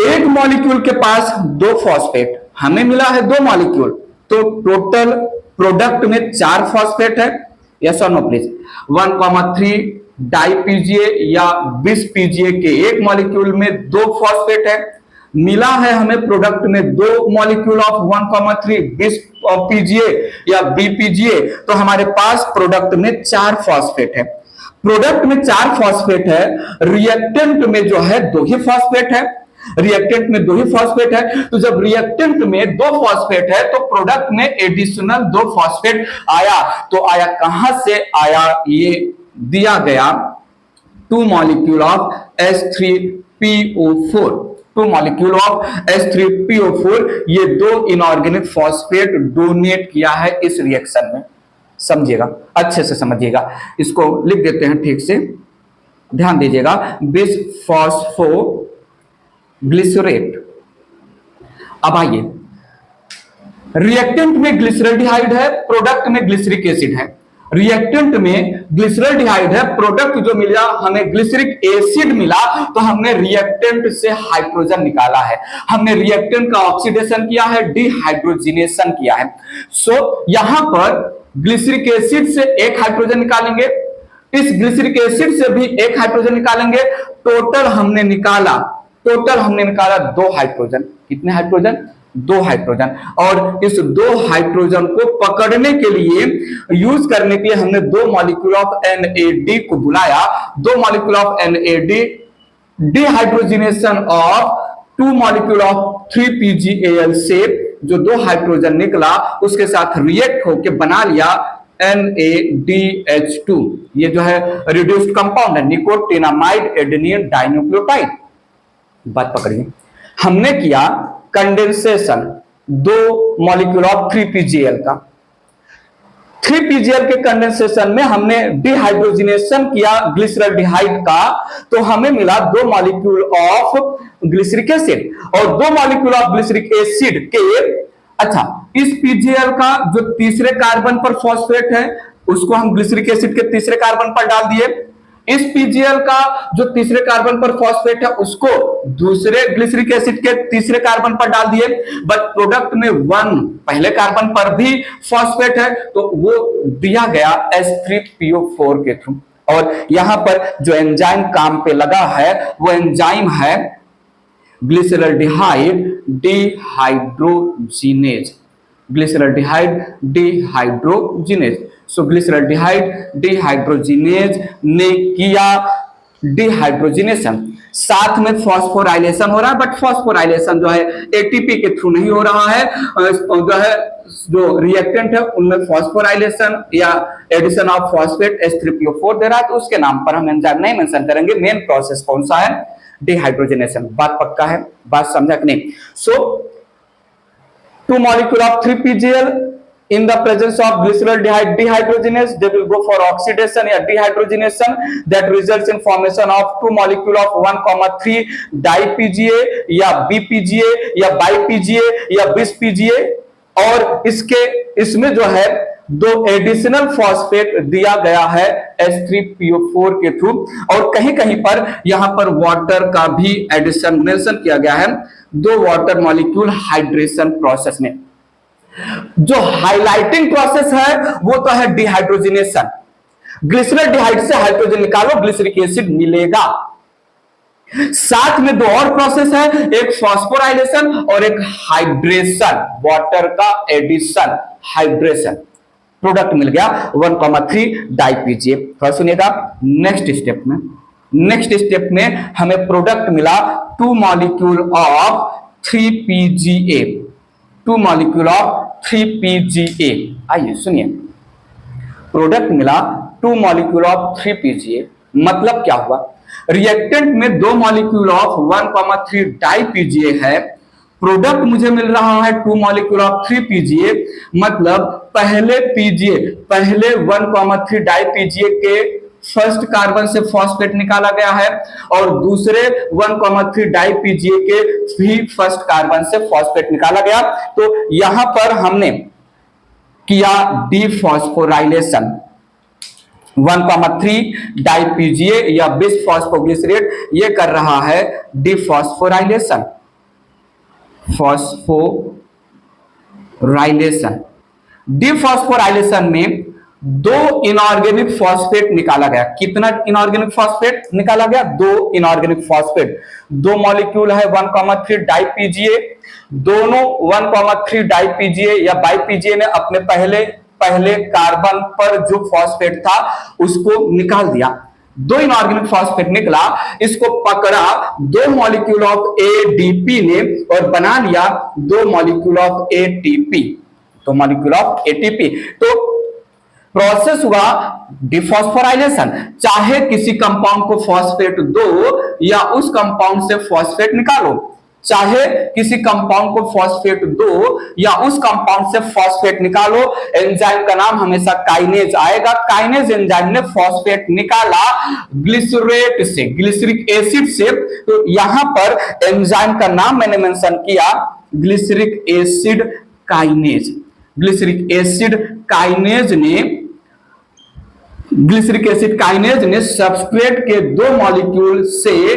एक मॉलिक्यूल के पास 2 फॉस्फेट, हमें मिला है 2 मॉलिक्यूल, तो टोटल प्रोडक्ट में 4 फॉस्फेट है। यस और नो प्लीज। 1,3 डाईपीजीए या बिस पीजीए के एक मॉलिक्यूल में 2 फॉस्फेट है, मिला है हमें प्रोडक्ट में 2 मॉलिक्यूल ऑफ 1,3 बिस पीजीए या बीपीजीए, तो हमारे पास प्रोडक्ट में 4 फॉस्फेट है। प्रोडक्ट में 4 फॉस्फेट है, रिएक्टेंट में जो है 2 ही फॉस्फेट है, रिएक्टेंट में 2 ही फॉस्फेट है। तो जब रिएक्टेंट में 2 फॉस्फेट है तो प्रोडक्ट में एडिशनल 2 फॉस्फेट आया। तो आया कहां से आया, ये दिया गया 2 molecule of H3PO4, 2 molecule of H3PO4, ये 2 इनऑर्गेनिक फॉस्फेट डोनेट किया है इस रिएक्शन में। समझिएगा, अच्छे से समझिएगा, इसको लिख देते हैं ठीक से, ध्यान दीजिएगा। बिस फॉस्फो ग्लिसरेट। अब आइए, रिएक्टेंट में ग्लिसरल्डिहाइड है, प्रोडक्ट में ग्लिसरिक एसिड है। रिएक्टेंट में ग्लिसरल्डिहाइड है, प्रोडक्ट जो मिला हमें ग्लिसरिक एसिड मिला, तो हमने रिएक्टेंट से हाइड्रोजन निकाला है, हमने रिएक्टेंट का ऑक्सीडेशन किया है, डिहाइड्रोजिनेशन किया है। सो यहां पर ग्लिसरिक एसिड से एक हाइड्रोजन निकालेंगे, इस ग्लिसरिक एसिड से भी एक हाइड्रोजन निकालेंगे, टोटल हमने निकाला 2 हाइड्रोजन। कितने हाइड्रोजन? 2 हाइड्रोजन। और इस 2 हाइड्रोजन को पकड़ने के लिए, यूज करने के लिए हमने 2 मॉलिक्यूल ऑफ NAD को बुलाया। 2 molecule of NAD dehydrogenation of 2 molecule of 3PgAl से जो 2 हाइड्रोजन निकला उसके साथ रिएक्ट होकर बना लिया NADH2। ये जो है रिड्यूस्ड कंपाउंड है, निकोटिनामाइड एडेनिन डाइन्यूक्लियोटाइड। बात पकड़िए, हमने किया कंडेंसेशन 2 मॉलिक्यूल ऑफ 3PgAl का। 3PgAl के कंडेंसेशन में हमने डिहाइड्रोजिनेशन किया ग्लिसरल्डिहाइड का, तो हमें मिला 2 मॉलिक्यूल ऑफ ग्लिसरिक एसिड, और 2 मॉलिक्यूल ऑफ ग्लिसरिक एसिड के, अच्छा, इस PgAl का जो तीसरे कार्बन पर फॉस्फेट है उसको हम ग्लिसरिक एसिड के तीसरे कार्बन पर डाल दिए, इस PgAl का जो तीसरे कार्बन पर फॉस्फेट है उसको दूसरे ग्लिसरिक एसिड के तीसरे कार्बन पर डाल दिए, बट प्रोडक्ट में 1 पहले कार्बन पर भी फॉस्फेट है, तो वो दिया गया H3PO4 के थ्रू। और यहां पर जो एंजाइम काम पे लगा है वो एंजाइम है ग्लिसरल्डिहाइड डिहाइड्रोजिनेज, ग्लिसरल्डिहाइड डिहाइड्रोजिनेज। सो ग्लिसरल्डिहाइड डिहाइड्रोजिनेज ने किया डिहाइड्रोजिनेशन, साथ में फॉस्फोराइलेशन हो रहा है, बट फॉस्फोराइलेशन जो है एटीपी के थ्रू नहीं हो रहा है, जो है जो रिएक्टेंट है उनमें फॉस्फोराइलेशन या एडिशन ऑफ फॉस्फेट H3PO4 दे रहा है, तो उसके नाम पर हम एंजाइम नहीं मेंशन करेंगे। मेन प्रोसेस कौन सा है? डिहाइड्रोजिनेशन। बात पक्का है? बात समझा कि नहीं? सो 2 molecule of 3PgAl in the presence of glyceraldehyde dehydrogenase, they will go for oxidation या dehydrogenation that results in formation of 2 molecule of 1,3 dipga या bpga या bipga या bispga, और इसमें जो है 2 एडिशनल फॉस्फेट दिया गया है H3PO4 के थ्रू, और कहीं कहीं पर यहां पर वाटर का भी एडिशन मेंशन किया गया है 2 वाटर मॉलिक्यूल हाइड्रेशन प्रोसेस में। जो हाइलाइटिंग प्रोसेस है वो तो है डिहाइड्रोजिनेशन, ग्लिसरल्डिहाइड से हाइड्रोजन निकालो, ग्लिसरिक एसिड मिलेगा। साथ में 2 और प्रोसेस है, एक फॉस्फोराइलेशन और एक हाइड्रेशन, वाटर का एडिशन, हाइड्रेशन। प्रोडक्ट मिल गया 1,3 डाईपीजीए। थोड़ा सुनिएगा, नेक्स्ट स्टेप में हमें प्रोडक्ट मिला 2 molecule of 3PgA, 2 molecule of 3PgA। आइए सुनिए, प्रोडक्ट मिला 2 मॉलिक्यूल ऑफ 3 पीजीए। मतलब क्या हुआ, रिएक्टेंट में 2 मॉलिक्यूल ऑफ 1,3 डाई पीजीए है, प्रोडक्ट मुझे मिल रहा है 2 मॉलिक्यूल ऑफ 3 पीजीए। मतलब पहले 1,3 डाई पीजीए के फर्स्ट कार्बन से फॉस्फेट निकाला गया है और दूसरे 1,3 डाई पीजीए के भी फर्स्ट कार्बन से फॉस्फेट निकाला गया। तो यहां पर हमने किया डिफॉस्फोराइलेशन, 1,3 डाई पीजीए या बिस फॉस्फोग्लिसरेट ये कर रहा है डिफॉस्फोराइलेशन, डिफॉस्फोराइलेशन में 2 इनऑर्गेनिक फॉस्फेट निकाला गया। कितना इनऑर्गेनिक फॉस्फेट निकाला गया? 2 इनऑर्गेनिक फॉस्फेट। 2 मॉलिक्यूल है 1,3 डाई पीजीए, दोनों 1,3 डाई पीजीए या बाई पीजीए ने अपने पहले कार्बन पर जो फॉस्फेट था उसको निकाल दिया। 2 इनऑर्गेनिक फॉस्फेट निकला, इसको पकड़ा 2 मॉलिक्यूल ऑफ एडीपी ने और बना लिया 2 मॉलिक्यूल ऑफ एटीपी, तो मॉलिक्यूल ऑफ एटीपी। तो प्रोसेस हुआ डिफॉस्फोराइलेशन, चाहे किसी कंपाउंड को फॉस्फेट दो या उस कंपाउंड से फॉस्फेट निकालो, चाहे किसी कंपाउंड को फॉस्फेट दो या उस कंपाउंड से फॉस्फेट निकालो, एंजाइम का नाम हमेशा काइनेज आएगा। काइनेज एंजाइम ने फॉस्फेट निकाला ग्लिसरेट से, ग्लिसरिक एसिड से, तो यहां पर एंजाइम का नाम मैंने मेंशन किया glyceric acid kinase. Glyceric acid kinase ने सबस्ट्रेट के 2 मॉलिक्यूल से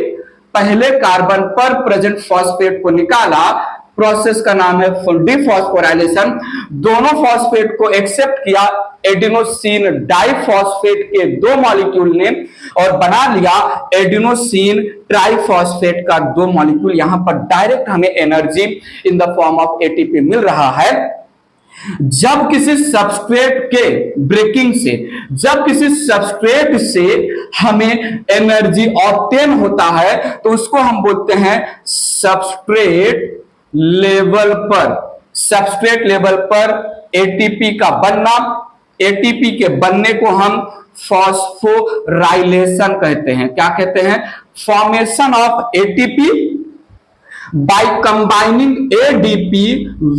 पहले कार्बन पर प्रेजेंट फॉस्फेट को निकाला। प्रोसेस का नाम है डिफॉस्फोराइलेशन। दोनों फॉस्फेट को एक्सेप्ट किया एडिनोसिन डाइफॉस्फेट के 2 मॉलिक्यूल ने और बना लिया एडिनोसिन ट्राइफॉस्फेट का 2 मॉलिक्यूल। यहां पर डायरेक्ट हमें energy in the form of ATP मिल रहा है। जब किसी सबस्ट्रेट के ब्रेकिंग से, जब किसी सबस्ट्रेट से हमें एनर्जी ऑब्टेन होता है तो उसको हम बोलते हैं सबस्ट्रेट लेवल पर एटीपी का बनना। एटीपी के बनने को हम फॉस्फोराइलेशन कहते हैं। क्या कहते हैं? Formation of ATP by combining ADP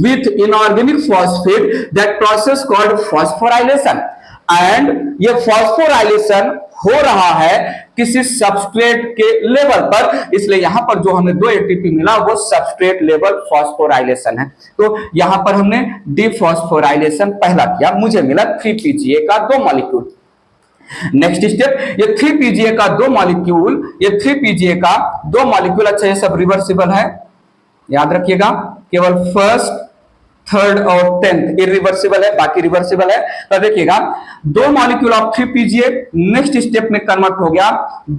with inorganic phosphate, that process called phosphorylation। and ये phosphorylation हो रहा है किसी सबस्ट्रेट के लेवल पर, इसलिए यहां पर जो हमें 2 एटीपी मिला वो सबस्ट्रेट लेवल फॉस्फोराइलेशन है। तो यहां पर हमने डिफॉस्फोराइलेशन पहला किया, मुझे मिला 3 पीजीए का 2 मॉलिक्यूल। नेक्स्ट स्टेप, ये 3 पीजीए का 2 मॉलिक्यूल, अच्छा ये सब रिवर्सिबल है, याद रखिएगा, केवल फर्स्ट, थर्ड और 10th इरिवर्सिबल है, बाकी रिवर्सिबल है। तो देखिएगा 2 molecule of 3 PGA next step में कन्वर्ट हो गया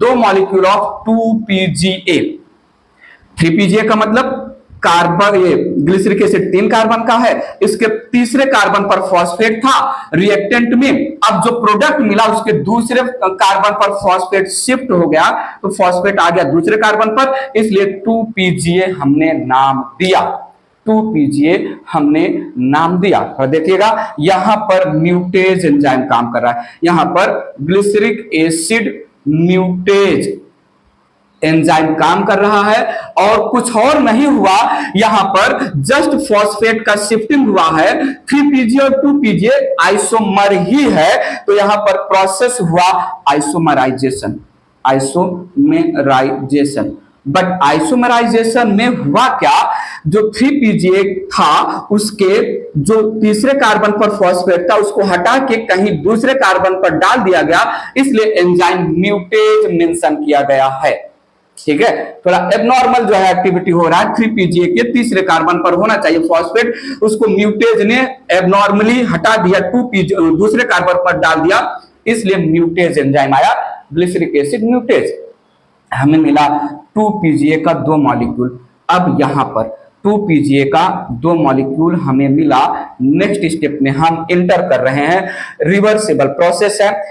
2 मॉलिक्यूल ऑफ 2 पीजीए। 3 पीजीए का मतलब कार्बन, ये ग्लिसरिक एसिड 3 कार्बन का है, इसके तीसरे कार्बन पर फॉस्फेट था रिएक्टेंट में। अब जो प्रोडक्ट मिला उसके दूसरे कार्बन पर फॉस्फेट शिफ्ट हो गया, तो फॉस्फेट आ गया दूसरे कार्बन पर, इसलिए 2 पीजीए हमने नाम दिया। 2 पीजीए हमने नाम दिया। और देखिएगा यहां पर म्यूटेज एंजाइम काम कर रहा है, यहां पर ग्लिसरिक एसिड म्यूटेज एंजाइम काम कर रहा है और कुछ और नहीं हुआ, यहां पर जस्ट फॉस्फेट का शिफ्टिंग हुआ है। 3 पीजीए और 2 पीजीए आइसोमर ही है, तो यहां पर प्रोसेस हुआ आइसोमराइजेशन। बट आइसोमराइजेशन में हुआ क्या, जो 3 पीजीए था उसके जो तीसरे कार्बन पर फॉस्फेट था उसको हटा के कहीं दूसरे कार्बन पर डाल दिया गया, इसलिए एंजाइम म्यूटेज मेंशन किया गया है। ठीक है, थोड़ा एबनॉर्मल जो है एक्टिविटी हो रहा है, 3 पीजीए के तीसरे कार्बन पर होना चाहिए फॉस्फेट, उसको म्यूटेज ने एबनॉर्मली हटा दिया, 2 पीजीए दूसरे कार्बन पर डाल दिया, इसलिए म्यूटेज एंजाइम आया, ग्लिसरिक एसिड म्यूटेज। हमें मिला 2 पीजीए का 2 मॉलिक्यूल। अब यहां पर 2 पीजीए का 2 मॉलिक्यूल हमें मिला, नेक्स्ट स्टेप में हम इंटर कर रहे हैं, रिवर्सिबल प्रोसेस है,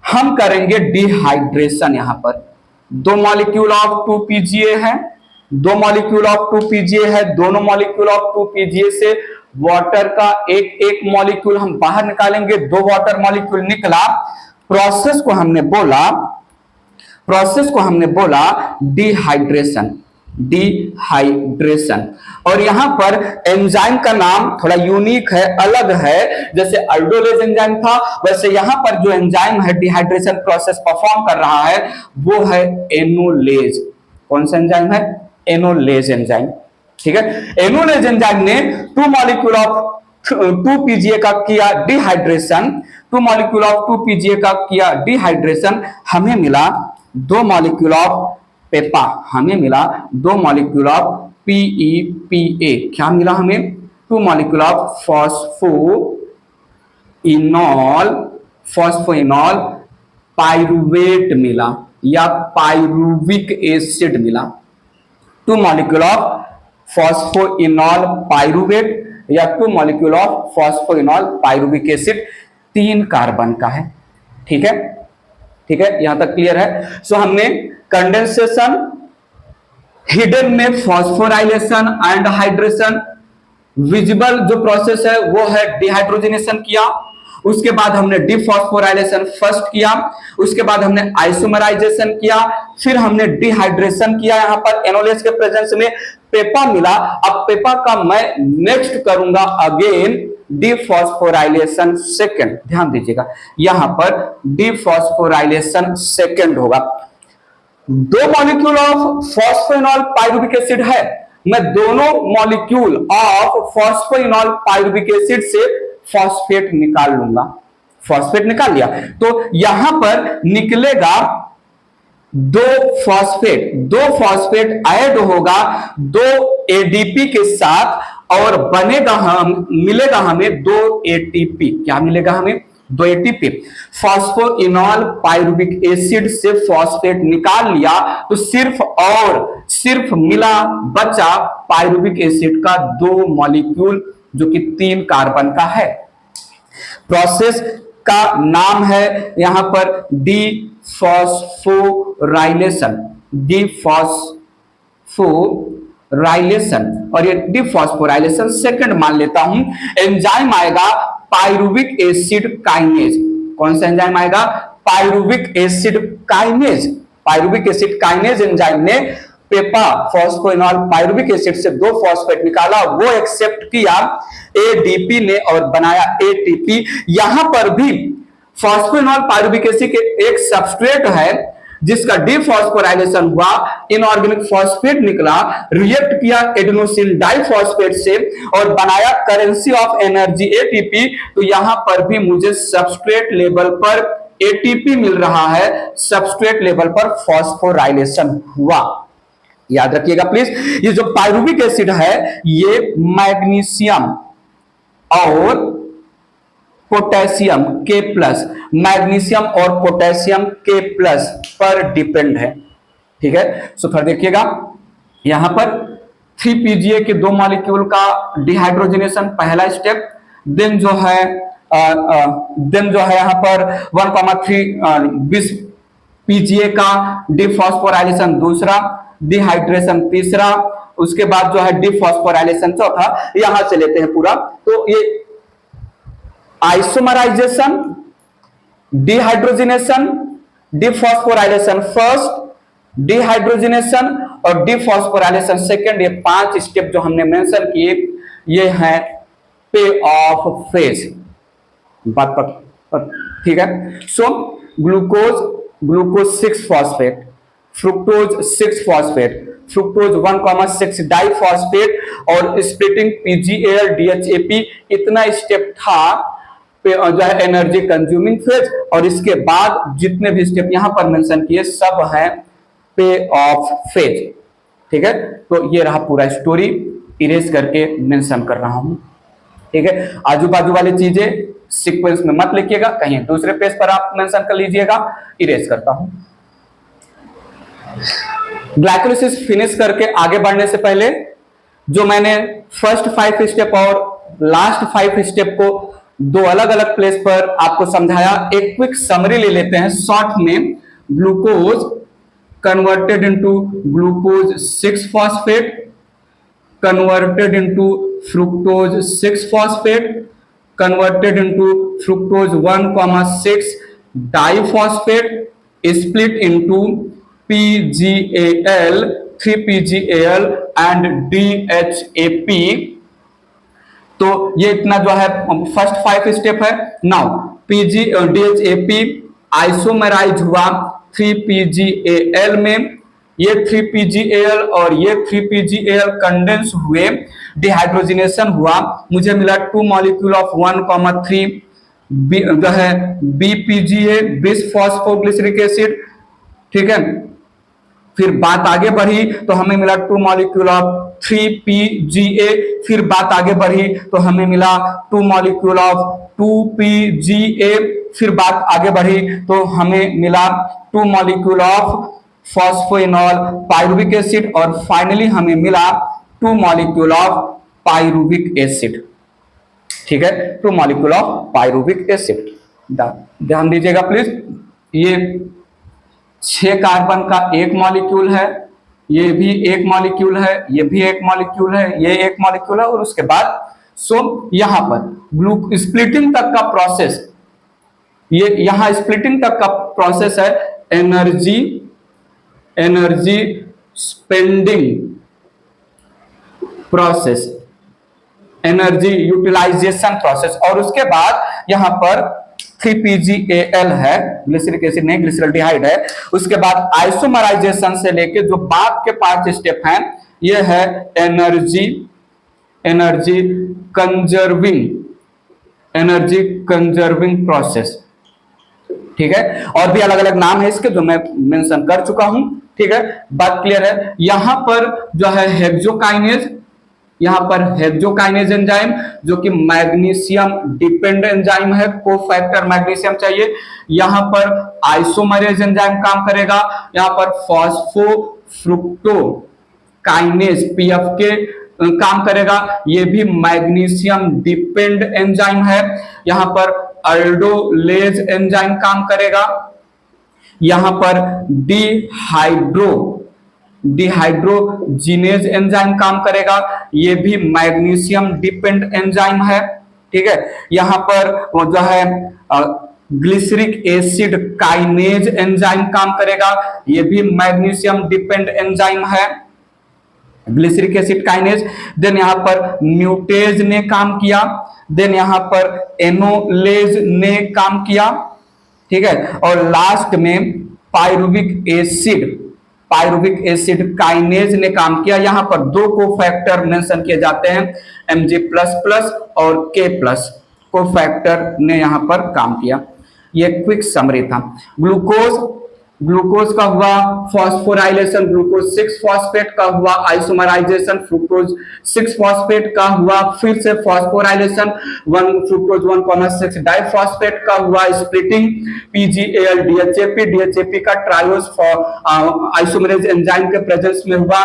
हम करेंगे डिहाइड्रेशन। यहां पर 2 मॉलिक्यूल ऑफ 2 पीजीए है, 2 मॉलिक्यूल ऑफ 2 पीजीए है, दोनों मॉलिक्यूल ऑफ 2 पीजीए से वाटर का एक एक मॉलिक्यूल हम बाहर निकालेंगे, 2 वाटर मॉलिक्यूल निकला। प्रोसेस को हमने बोला डिहाइड्रेशन। और यहां पर एंजाइम का नाम थोड़ा यूनिक है, अलग है। जैसे अल्डोलेज एंजाइम था, वैसे यहां पर जो एंजाइम है डिहाइड्रेशन प्रोसेस परफॉर्म कर रहा है वो है एनोलेज। कौन सा एंजाइम है? एनोलेज एंजाइम। ठीक है, एनोलेज एंजाइम ने 2 मॉलिक्यूल ऑफ 2 पीजीए का किया डिहाइड्रेशन, 2 मॉलिक्यूल ऑफ 2 पीजीए का किया डिहाइड्रेशन, हमें मिला 2 मॉलिक्यूल ऑफ पेपा, हमें मिला 2 मॉलिक्यूल ऑफ पीईपीए। क्या मिला हमें? 2 मॉलिक्यूल ऑफ फॉस्फोइनॉल पाइरुवेट मिला या पाइरुविक एसिड मिला। 2 मॉलिक्यूल ऑफ फॉस्फोइनॉल पाइरुवेट या 2 molecule of phosphoenol pyruvic acid, 3 carbon का है। ठीक है, ठीक है, यहां तक क्लियर है। सो हमने कंडेंसेशन, हिडन में फॉस्फोराइलेशन एंड हाइड्रेशन, विजिबल जो प्रोसेस है वो है डिहाइड्रोजनेशन किया, उसके बाद हमने डिफॉस्फोराइलेशन फर्स्ट किया, उसके बाद हमने आइसोमराइजेशन किया, फिर हमने डिहाइड्रेशन किया। यहां पर एनोलेज के प्रेजेंस में पेपा मिला। अब पेपा का मैं नेक्स्ट करूंगा अगेन डिफॉस्फोराइलेशन सेकेंड। ध्यान दीजिएगा, यहां पर डिफॉस्फोराइलेशन सेकेंड होगा। 2 molecule of phosphoenol pyruvic acid है, मैं दोनों molecule of phosphoenol pyruvic acid से फॉस्फेट निकाल लूंगा। फॉस्फेट निकाल लिया तो यहां पर निकलेगा 2 फॉस्फेट ऐड होगा 2 एडीपी के साथ और मिलेगा हमें 2 एटीपी। क्या मिलेगा हमें? 2 एटीपी। फॉस्फोइनॉल पाइरुविक एसिड से फॉस्फेट निकाल लिया तो सिर्फ बचा पाइरुविक एसिड का 2 मॉलिक्यूल जो कि 3 कार्बन का है। प्रोसेस का नाम है यहां पर डिफॉस्फोराइलेशन और ये डिफॉस्फोराइलेशन सेकंड मान लेता हूं। एंजाइम आएगा पाइरुविक एसिड काइनेज। कौन सा एंजाइम आएगा? Pyruvic acid kinase. Pyruvic acid kinase enzyme ने पेपा फॉस्फोइनॉल पाइरुविक एसिड से 2 फॉस्फेट निकाला, वो एक्सेप्ट किया एडीपी ने और बनाया एटीपी। यहां पर भी फॉस्फोइनॉल पाइरुविक एसिड के एक सबस्ट्रेट है जिसका डिफॉस्फोराइलेशन हुआ, इनऑर्गेनिक फॉस्फेट निकला, रिएक्ट किया एडेनोसिन डाइफॉस्फेट से और बनाया करेंसी ऑफ एनर्जी एटीपी। तो यहां पर भी मुझे सबस्ट्रेट लेवल पर एटीपी मिल रहा है, सबस्ट्रेट लेवल पर फॉस्फोराइलेशन हुआ। याद रखिएगा प्लीज, ये जो पाइरुविक एसिड है ये मैग्नीशियम और पोटेशियम K+, मैग्नीशियम और पोटेशियम K+ पर डिपेंड है। ठीक है, सो फिर देखिएगा यहां पर 3 पीजीए के 2 मॉलिक्यूल का डिहाइड्रोजनेशन पहला स्टेप, देन जो है यहां पर 1,3 पीजीए का डिफॉस्फोराइलेशन दूसरा, डिहाइड्रेशन तीसरा, उसके बाद जो है डिफॉस्फोराइलेशन चौथा। यहां से लेते हैं पूरा, तो ये आइसोमराइजेशन, डिहाइड्रोजनेशन, डिफॉस्फोराइलेशन फर्स्ट, डिहाइड्रोजनेशन और डिफॉस्फोराइलेशन सेकंड, ये 5 स्टेप जो हमने मेंशन किए ये हैं पे ऑफ फेज। बात पर ठीक है। So glucose 6 phosphate, fructose 6 phosphate, fructose 1,6 diphosphate और स्प्लिटिंग पीजीएल डीएचएपी, इतना स्टेप था जो है एनर्जी कंज्यूमिंग फेज। और इसके बाद जितने भी स्टेप यहां पर मेंशन किए सब हैं पे ऑफ फेज। ठीक है, तो ये रहा पूरा स्टोरी, इरेज करके मेंशन कर रहा हूं। ठीक है, आजू बाजू वाली चीजें सीक्वेंस में मत लिखिएगा, कहीं दूसरे पेज पर आप मेंशन कर लीजिएगा। इरेज करता हूं। ग्लाइकोलाइसिस फिनिश करके आगे बढ़ने से पहले जो मैंने फर्स्ट 5 स्टेप और लास्ट 5 स्टेप को 2 अलग अलग प्लेस पर आपको समझाया, एक क्विक समरी ले लेते हैं शॉर्ट में। Glucose converted into glucose 6 phosphate, converted into fructose 6 phosphate, converted into fructose 1,6 diphosphate, split into PGAL, 3-PGAL and DHAP। तो ये इतना जो है फर्स्ट 5 स्टेप है। नाउ DHAP आइसोमराइज हुआ 3-PGAL में, ये 3-PGAL और ये 3-PGAL कंडेंस हुए, डिहाइड्रोजिनेशन हुआ, मुझे मिला 2 मॉलिक्यूल ऑफ 1,3 जो है BPGA, बिस फॉस्फोग्लिसरिक एसिड। ठीक है, फिर बात आगे बढ़ी तो हमें मिला 2 मॉलिक्यूल ऑफ 3-PGA, फिर बात आगे बढ़ी तो हमें मिला 2 मॉलिक्यूल ऑफ 2-PGA, फिर बात आगे बढ़ी तो हमें मिला 2 molecule of phosphoenol pyruvic acid, और फाइनली हमें मिला 2 मॉलिक्यूल ऑफ पाइरुविक एसिड। ठीक है, 2 मॉलिक्यूल ऑफ पाइरुविक एसिड। ध्यान दीजिएगा प्लीज, ये 6 कार्बन का एक मॉलिक्यूल है, ये भी एक मॉलिक्यूल है, ये भी एक मॉलिक्यूल है, ये एक मॉलिक्यूल है, और उसके बाद यहां पर स्प्लिटिंग तक का प्रोसेस, ये यहां स्प्लिटिंग तक का प्रोसेस है energy spending process, energy utilisation process, और उसके बाद यहां पर 3-PGAL है, ग्लिसरिक एसिड नहीं ग्लिसरल्डिहाइड है। उसके बाद आइसोमराइजेशन से लेके जो बाद के 5 स्टेप हैं, ये है एनर्जी कंजर्विंग प्रोसेस। ठीक है, और भी अलग अलग नाम है इसके जो मैं मेंशन कर चुका हूं। ठीक है, बात क्लियर है। यहां पर जो है हेक्सोकाइनेज, यहां पर हेक्सोकाइनेज एंजाइम जो कि मैग्नीशियम डिपेंडेंट एंजाइम है, कोफैक्टर मैग्नीशियम चाहिए। यहां पर आइसोमरेज एंजाइम काम करेगा, यहां पर फॉस्फोफ्रुक्टोकाइनेज PFK काम करेगा, ये भी मैग्नीशियम डिपेंड एंजाइम है। यहां पर अल्डोलेज एंजाइम काम करेगा, यहां पर डिहाइड्रोजिनेज एंजाइम काम करेगा, ये भी मैग्नीशियम डिपेंड एंजाइम है। ठीक है, यहां पर जो है ग्लिसरिक एसिड काइनेज एंजाइम काम करेगा, ये भी मैग्नीशियम डिपेंड एंजाइम है, ग्लिसरिक एसिड काइनेज। देन यहां पर म्यूटेज ने काम किया, देन यहां पर एनोलेज ने काम किया। ठीक है, और लास्ट में पाइरुविक एसिड काइनेज ने काम किया। यहां पर 2 कोफैक्टर मेंशन किए जाते हैं, Mg++ और K+ कोफैक्टर ने यहां पर काम किया। ये क्विक समरी था। ग्लूकोज का हुआ फॉस्फोराइलेशन, ग्लूकोज 6 फॉस्फेट का हुआ आइसोमराइजेशन, फ्रुक्टोज 6 फॉस्फेट का हुआ फिर से फॉस्फोराइलेशन, फ्रुक्टोज 1,6 डाइफॉस्फेट का हुआ स्प्लिटिंग, PGAL DHAP का ट्रायोज आइसोमरेज एंजाइम के प्रेजेंस में हुआ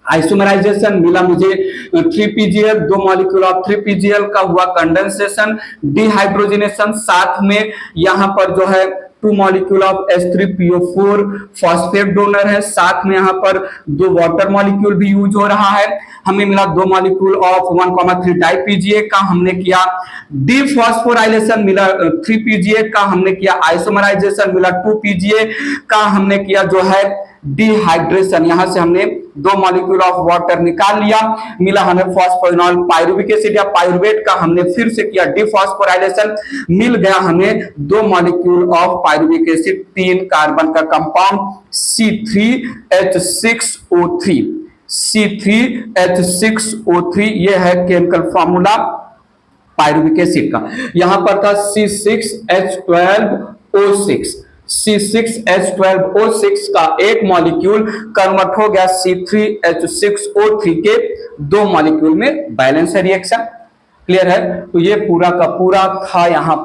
आइसोमराइजेशन, मिला मुझे 3-PGAL, 2 मॉलिक्यूल ऑफ 3-PGAL का हुआ कंडेंसेशन, डिहाइड्रोजिनेशन, साथ में यहां पर जो है 2 molecule of H3PO4 phosphate donor है, साथ में यहां पर 2 वाटर मॉलिक्यूल भी यूज हो रहा है। हमें मिला 2 मॉलिक्यूल ऑफ 1,3 डाई-PGA का हमने किया डिफॉस्फोराइलेशन, मिला 3-PGA का हमने किया आइसोमराइजेशन, मिला 2-PGA का हमने किया जो है डिहाइड्रेशन। यहां से हमने 2 मॉलिक्यूल ऑफ वाटर निकाल लिया, मिला हमें फॉस्फोइनॉल पाइरुविक एसिड या पाइरुवेट का हमने फिर से किया डिफॉस्फोराइलेशन, मिल गया हमें 2 molecule of pyruvic acid, 3 carbon का कंपाउंड C3H6O3 ये है केमिकल फॉर्मूला पाइरुविक एसिड का। यहां पर था C6H12O6 का एक मॉलिक्यूल कन्वर्ट हो गया C3H6O3 के 2 मॉलिक्यूल में, बैलेंस है रिएक्शन। क्लियर है, तो ये पूरा का पूरा था। यहां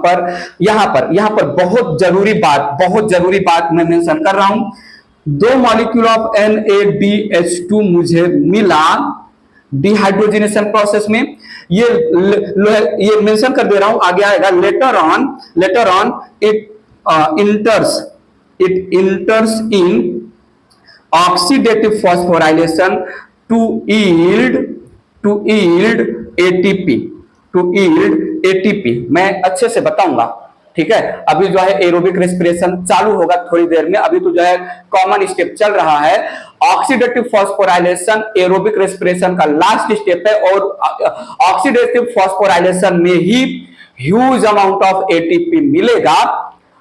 पर बहुत जरूरी बात मैं मेंशन कर रहा हूं, 2 मॉलिक्यूल ऑफ NADH2 मुझे मिला डिहाइड्रोजिनेशन प्रोसेस में। ये मेंशन कर दे रहा हूं, आगे आएगा later on it enters in oxidative phosphorylation to yield to yield ATP, to yield ATP. मैं अच्छे से बताऊंगा, ठीक है। अभी जो है एरोबिक रेस्पिरेशन चालू होगा थोड़ी देर में, अभी तो जो है कॉमन स्टेप चल रहा है। ऑक्सीडेटिव फॉस्फोराइलेशन एरोबिक रेस्पिरेशन का लास्ट स्टेप है, और ऑक्सीडेटिव फॉस्फोराइलेशन में ही ह्यूज अमाउंट ऑफ एटीपी मिलेगा।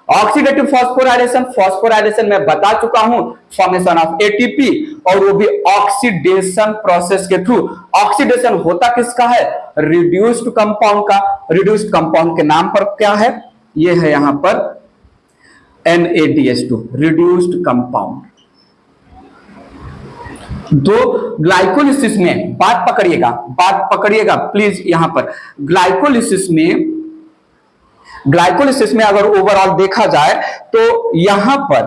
ऑक्सीडेटिव फॉस्फोराइलेशन, फॉस्फोराइलेशन मैं बता चुका हूं, फॉर्मेशन ऑफ एटीपी, और वो भी ऑक्सीडेशन प्रोसेस के थ्रू। ऑक्सीडेशन होता किसका है? रिड्यूस्ड कंपाउंड का। रिड्यूस्ड कंपाउंड के नाम पर क्या है? ये है यहां पर NADH2, रिड्यूस्ड कंपाउंड। दो ग्लाइकोलिसिस में, बात पकड़िएगा प्लीज। यहां पर ग्लाइकोलिसिस में अगर ओवरऑल देखा जाए तो यहां पर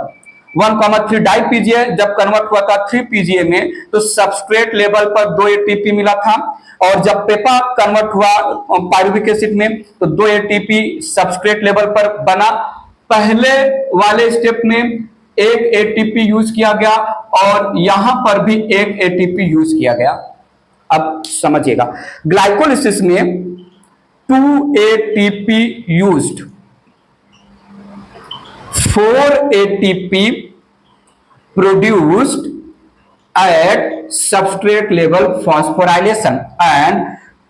1,3 डाई पीजीए जब कन्वर्ट हुआ था 3 पीजीए में, तो सबस्ट्रेट लेवल पर 2 एटीपी मिला था, और जब पेपा कन्वर्ट हुआ पायरुविक एसिड में तो 2 एटीपी सबस्ट्रेट लेवल पर बना। पहले वाले स्टेप में 1 एटीपी यूज किया गया, और यहां पर भी 1 एटीपी यूज किया गया। अब समझिएगा, ग्लाइकोलिसिस में 2 ATP used, 4 ATP produced at substrate level phosphorylation, and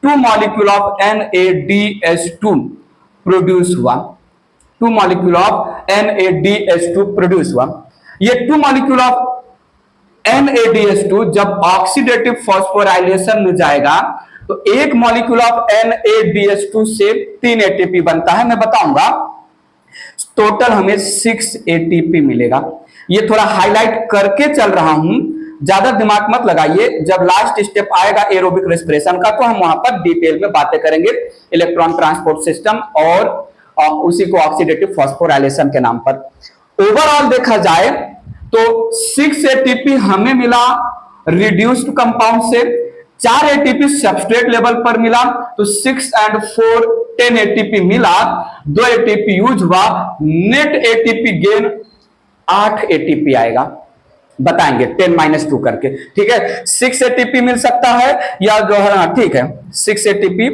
2 molecule of NADH2 produce 1. 2 molecule of NADH2 produce 1. ये 2 molecule of NADH2 जब ऑक्सीडेटिव फॉस्फोराइलेशन में जाएगा तो 1 मॉलिक्यूल ऑफ NADH2 से 3 ATP बनता है। मैं बताऊंगा, टोटल हमें 6 ATP मिलेगा। ये थोड़ा हाईलाइट करके चल रहा हूं, ज्यादा दिमाग मत लगाइए। जब लास्ट स्टेप आएगा एरोबिक रेस्पिरेशन का तो हम वहां पर डिटेल में बातें करेंगे, इलेक्ट्रॉन ट्रांसपोर्ट सिस्टम और उसी को ऑक्सीडेटिव फॉस्फोराइलेशन के नाम पर। ओवरऑल देखा जाए तो 6 ATP हमें मिला रिड्यूस्ड कंपाउंड से, 4 ATP सबस्ट्रेट लेवल पर मिला, तो 6 and 4 10 ATP मिला, 2 ATP यूज हुआ, नेट ATP गेन 8 ATP आएगा। बताएंगे 10 - 2 करके, ठीक है। 6 ATP मिल सकता है या जो है, ठीक है, 6 ATP।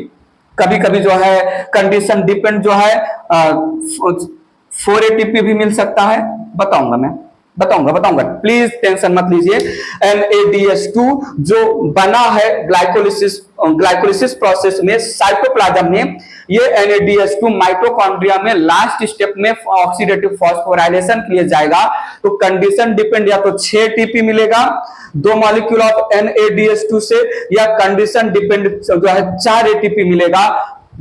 कभी कभी जो है कंडीशन डिपेंड जो है 4 ATP भी मिल सकता है। बताऊंगा, मैं बताऊंगा, प्लीज टेंशन मत लीजिए। NADH2 जो बना है ग्लाइकोलिसिस प्रोसेस में साइटोप्लाज्म में, ये NADH2 माइटोकॉन्ड्रिया में लास्ट स्टेप में ऑक्सीडेटिव फॉस्फोराइलेशन के लिए जाएगा, तो कंडीशन डिपेंड, या तो 6 ATP मिलेगा 2 मॉलिक्यूल ऑफ NADH2 से, या कंडीशन डिपेंड जो है 4 ATP मिलेगा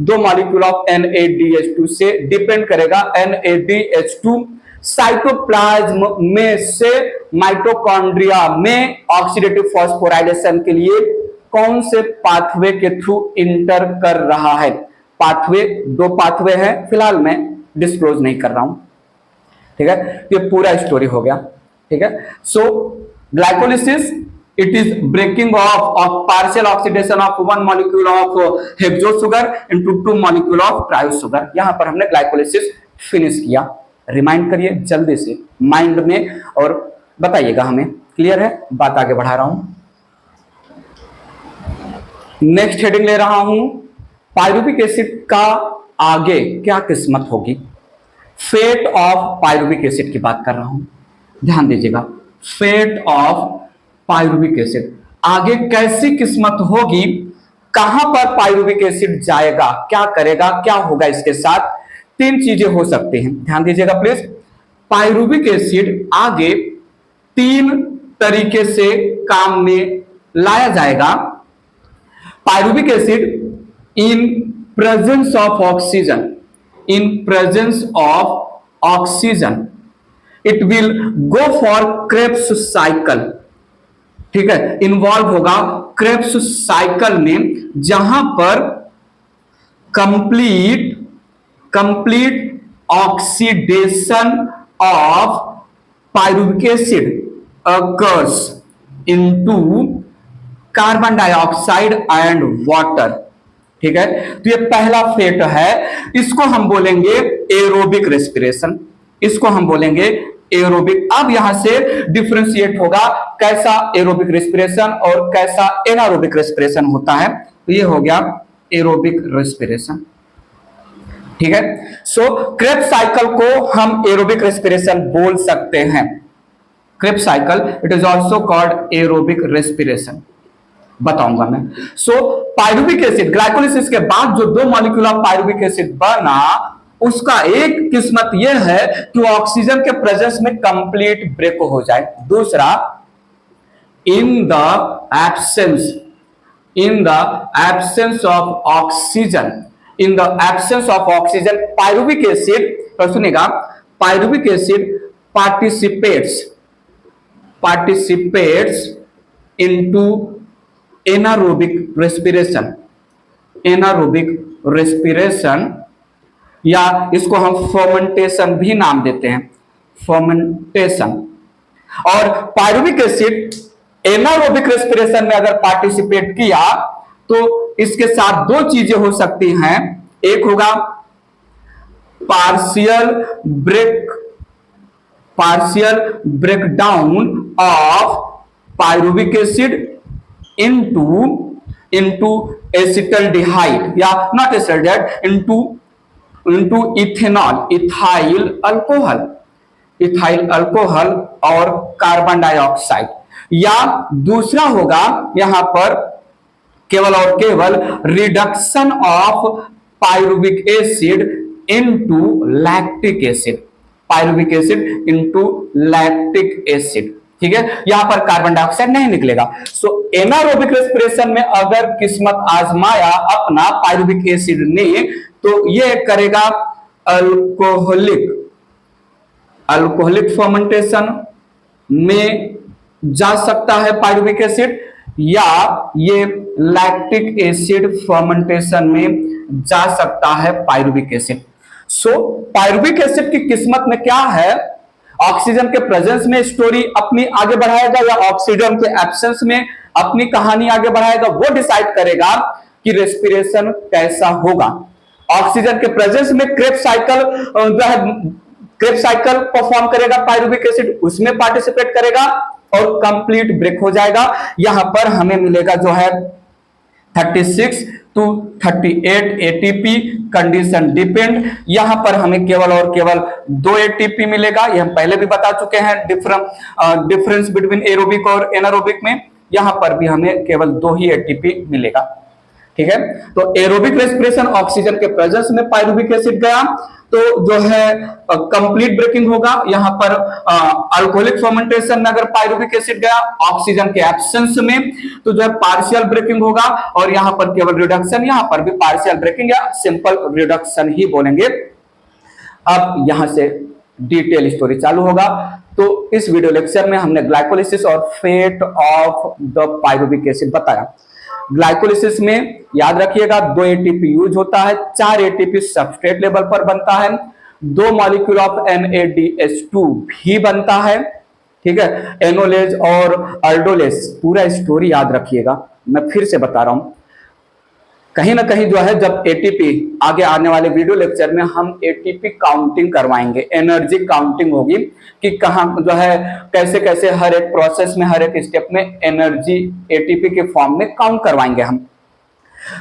2 मॉलिक्यूल ऑफ NADH2 से। डिपेंड करेगा NADH2 साइटोप्लाज्म में से माइटोकॉन्ड्रिया में ऑक्सीडेटिव फॉस्फोराइलेशन के लिए कौन से पाथवे के थ्रू इंटर कर रहा है। पाथवे 2 पाथवे हैं, फिलहाल मैं डिस्क्लोज नहीं कर रहा हूं, ठीक है। ये पूरा स्टोरी हो गया, ठीक है। So glycolysis, it is breaking of partial oxidation of 1 molecule of hexo sugar into 2 molecule of triose sugar. यहां पर हमने ग्लाइकोलिसिस फिनिश किया। रिमाइंड करिए जल्दी से माइंड में और बताइएगा हमें, क्लियर है? बात आगे बढ़ा रहा हूं। नेक्स्ट हेडिंग ले रहा हूं, पायरुविक एसिड का आगे क्या किस्मत होगी। फेट ऑफ पायरुविक एसिड की बात कर रहा हूं, ध्यान दीजिएगा। फेट ऑफ पायरुविक एसिड, आगे कैसी किस्मत होगी, कहां पर पायरुविक एसिड जाएगा, क्या करेगा, क्या होगा इसके साथ। 3 चीजें हो सकती हैं, ध्यान दीजिएगा प्लीज। पायरुविक एसिड आगे 3 तरीके से काम में लाया जाएगा। Pyruvic acid in presence of oxygen, in presence of oxygen it will go for Krebs cycle, ठीक है, इन्वॉल्व होगा क्रेब्स साइकिल में, जहां पर complete oxidation of pyruvic acid occurs into carbon dioxide and water, ठीक है। तो ये पहला फेट है, इसको हम बोलेंगे एरोबिक रेस्पिरेशन, इसको हम बोलेंगे एरोबिक। अब यहां से डिफरेंशिएट होगा कैसा एरोबिक रेस्पिरेशन और कैसा एनारोबिक रेस्पिरेशन होता है। तो ये हो गया एरोबिक रेस्पिरेशन, ठीक है। सो क्रेब्स साइकिल को हम एरोबिक रेस्पिरेशन बोल सकते हैं। Krebs cycle it is also called aerobic respiration, बताऊंगा मैं। सो पायरुविक एसिड ग्लाइकोलिसिस के बाद जो 2 मॉलिक्यूल ऑफ पायरुविक एसिड बना, उसका एक किस्मत यह है कि वो ऑक्सीजन के प्रेजेंस में कंप्लीट ब्रेक हो जाए। दूसरा, इन the absence of oxygen, in the absence of oxygen pyruvic acid, तो सुनिएगा, pyruvic acid participates into anaerobic respiration, या इसको हम फर्मेंटेशन भी नाम देते हैं, फर्मेंटेशन। और पायरुविक एसिड एनारोबिक रेस्पिरेशन में अगर पार्टिसिपेट किया तो इसके साथ 2 चीजें हो सकती हैं। एक होगा partial breakdown of pyruvic acid into acetaldehyde, या not acetaldehyde, into ethyl alcohol और कार्बन डाइऑक्साइड। या दूसरा होगा यहां पर केवल और केवल reduction of pyruvic acid into lactic acid, ठीक है। यहां पर कार्बन डाइऑक्साइड नहीं निकलेगा। सो एनारोबिक रेस्पिरेशन में अगर किस्मत आजमाया अपना पायरुविक एसिड ने, तो ये करेगा अल्कोहलिक फर्मेंटेशन में जा सकता है पायरुविक एसिड, या ये लैक्टिक एसिड फर्मेंटेशन में जा सकता है पायरुविक एसिड। सो पायरुविक एसिड की किस्मत में क्या है, ऑक्सीजन के प्रेजेंस में स्टोरी अपनी आगे बढ़ाएगा या ऑक्सीजन के एब्सेंस में अपनी कहानी आगे बढ़ाएगा, वो डिसाइड करेगा कि रेस्पिरेशन कैसा होगा। ऑक्सीजन के प्रेजेंस में क्रेब्स साइकिल परफॉर्म करेगा, पायरुविक एसिड उसमें पार्टिसिपेट करेगा और कंप्लीट ब्रेक हो जाएगा। यहां पर हमें मिलेगा जो है 36 to 38 एटीपी, कंडीशन डिपेंड। यहां पर हमें केवल और केवल 2 एटीपी मिलेगा, ये हम पहले भी बता चुके हैं डिफरेंस बिटवीन एरोबिक और एनारोबिक में। यहां पर भी हमें केवल 2 ही एटीपी मिलेगा, ठीक है। तो एरोबिक रेस्पिरेशन ऑक्सीजन के प्रेजेंस में पायरुविक एसिड गया तो जो है कंप्लीट ब्रेकिंग होगा। यहां पर अल्कोहलिक फर्मेंटेशन में अगर पायरुविक एसिड गया ऑक्सीजन के एब्सेंस में, तो जो है पार्शियल ब्रेकिंग होगा। और यहां पर केवल रिडक्शन, यहां पर भी पार्शियल ब्रेकिंग या सिंपल रिडक्शन ही बोलेंगे। अब यहां से डिटेल स्टोरी चालू होगा। तो इस वीडियो लेक्चर में हमने ग्लाइकोलिसिस और fate of the pyruvic acid बताया। ग्लाइकोलिसिस में याद रखिएगा 2 एटीपी यूज होता है, 4 एटीपी सबस्ट्रेट लेवल पर बनता है, 2 मॉलिक्यूल ऑफ NADH2 भी बनता है, ठीक है। एनोलेज और अल्डोलेज, पूरा स्टोरी याद रखिएगा, मैं फिर से बता रहा हूं। कहीं ना कहीं जो है जब एटीपी, आगे आने वाले वीडियो लेक्चर में हम एटीपी काउंटिंग करवाएंगे, एनर्जी काउंटिंग होगी कि कहां जो है कैसे कैसे हर एक प्रोसेस में, हर एक स्टेप में एनर्जी एटीपी के फॉर्म में काउंट करवाएंगे हम।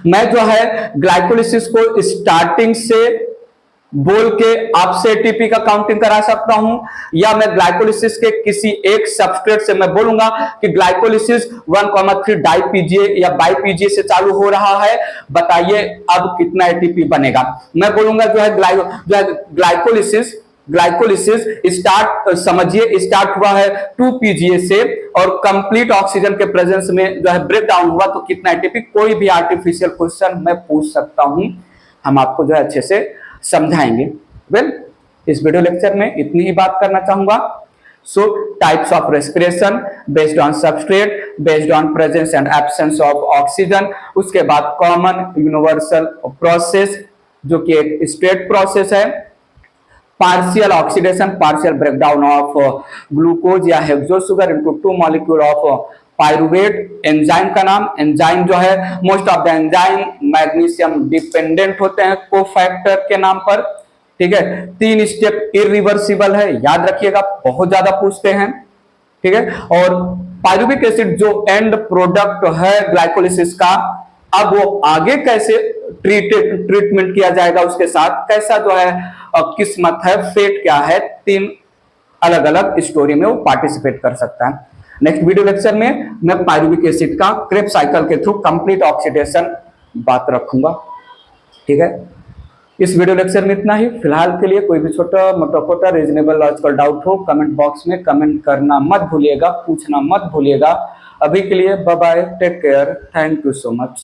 मैं जो है ग्लाइकोलिसिस को स्टार्टिंग से बोल के आपसे एटीपी का काउंटिंग करा सकता हूं, या मैं ग्लाइकोलिसिस के किसी एक सबस्ट्रेट से मैं बोलूंगा कि ग्लाइकोलिसिस 1,3 डाईपीजीए या बाईपीजीए से चालू हो रहा है, बताइए अब कितना एटीपी बनेगा। मैं बोलूंगा जो है ग्लाइकोलिसिस स्टार्ट, समझिए स्टार्ट हुआ है 2 से और कंप्लीट ऑक्सीजन के प्रेजेंस में जो है ब्रेक डाउन हुआ, तो कितना एटीपी, कोई भी आर्टिफिशियल क्वेश्चन मैं पूछ सकता हूं, हम आपको जो है अच्छे से समझाएंगे। वेल, इस वीडियो लेक्चर में इतनी ही बात करना चाहूंगा। So types of respiration based on substrate, based on presence and absence of oxygen, उसके बाद कॉमन यूनिवर्सल प्रोसेस जो कि एक स्ट्रेट प्रोसेस है, partial oxidation, partial breakdown of glucose या hexose sugar into 2 molecule of pyruvate. Enzyme का नाम, enzyme जो है most of the enzyme magnesium dependent होते हैं कोफैक्टर के नाम पर, ठीक है, 3 स्टेप इरिवर्सिबल है, याद रखिएगा, बहुत ज्यादा पूछते हैं। ठीक है, और पायरुविक एसिड जो एंड प्रोडक्ट है ग्लाइकोलिसिस का, अब वो आगे कैसे ट्रीटमेंट किया जाएगा उसके साथ, कैसा जो है किस्मत है, फेट क्या है, 3 अलग अलग स्टोरी में वो पार्टिसिपेट कर सकता है। नेक्स्ट वीडियो लेक्चर में मैं पायरुविक एसिड का क्रेब्स साइकिल के थ्रू कंप्लीट ऑक्सीडेशन बात रखूंगा। ठीक है, इस वीडियो लेक्चर में इतना ही। फिलहाल के लिए कोई भी छोटा मोटा रीजनेबल लॉजिकल डाउट हो कमेंट बॉक्स में कमेंट करना मत भूलिएगा, पूछना मत भूलिएगा। अभी के लिए bye bye, take care, thank you so much.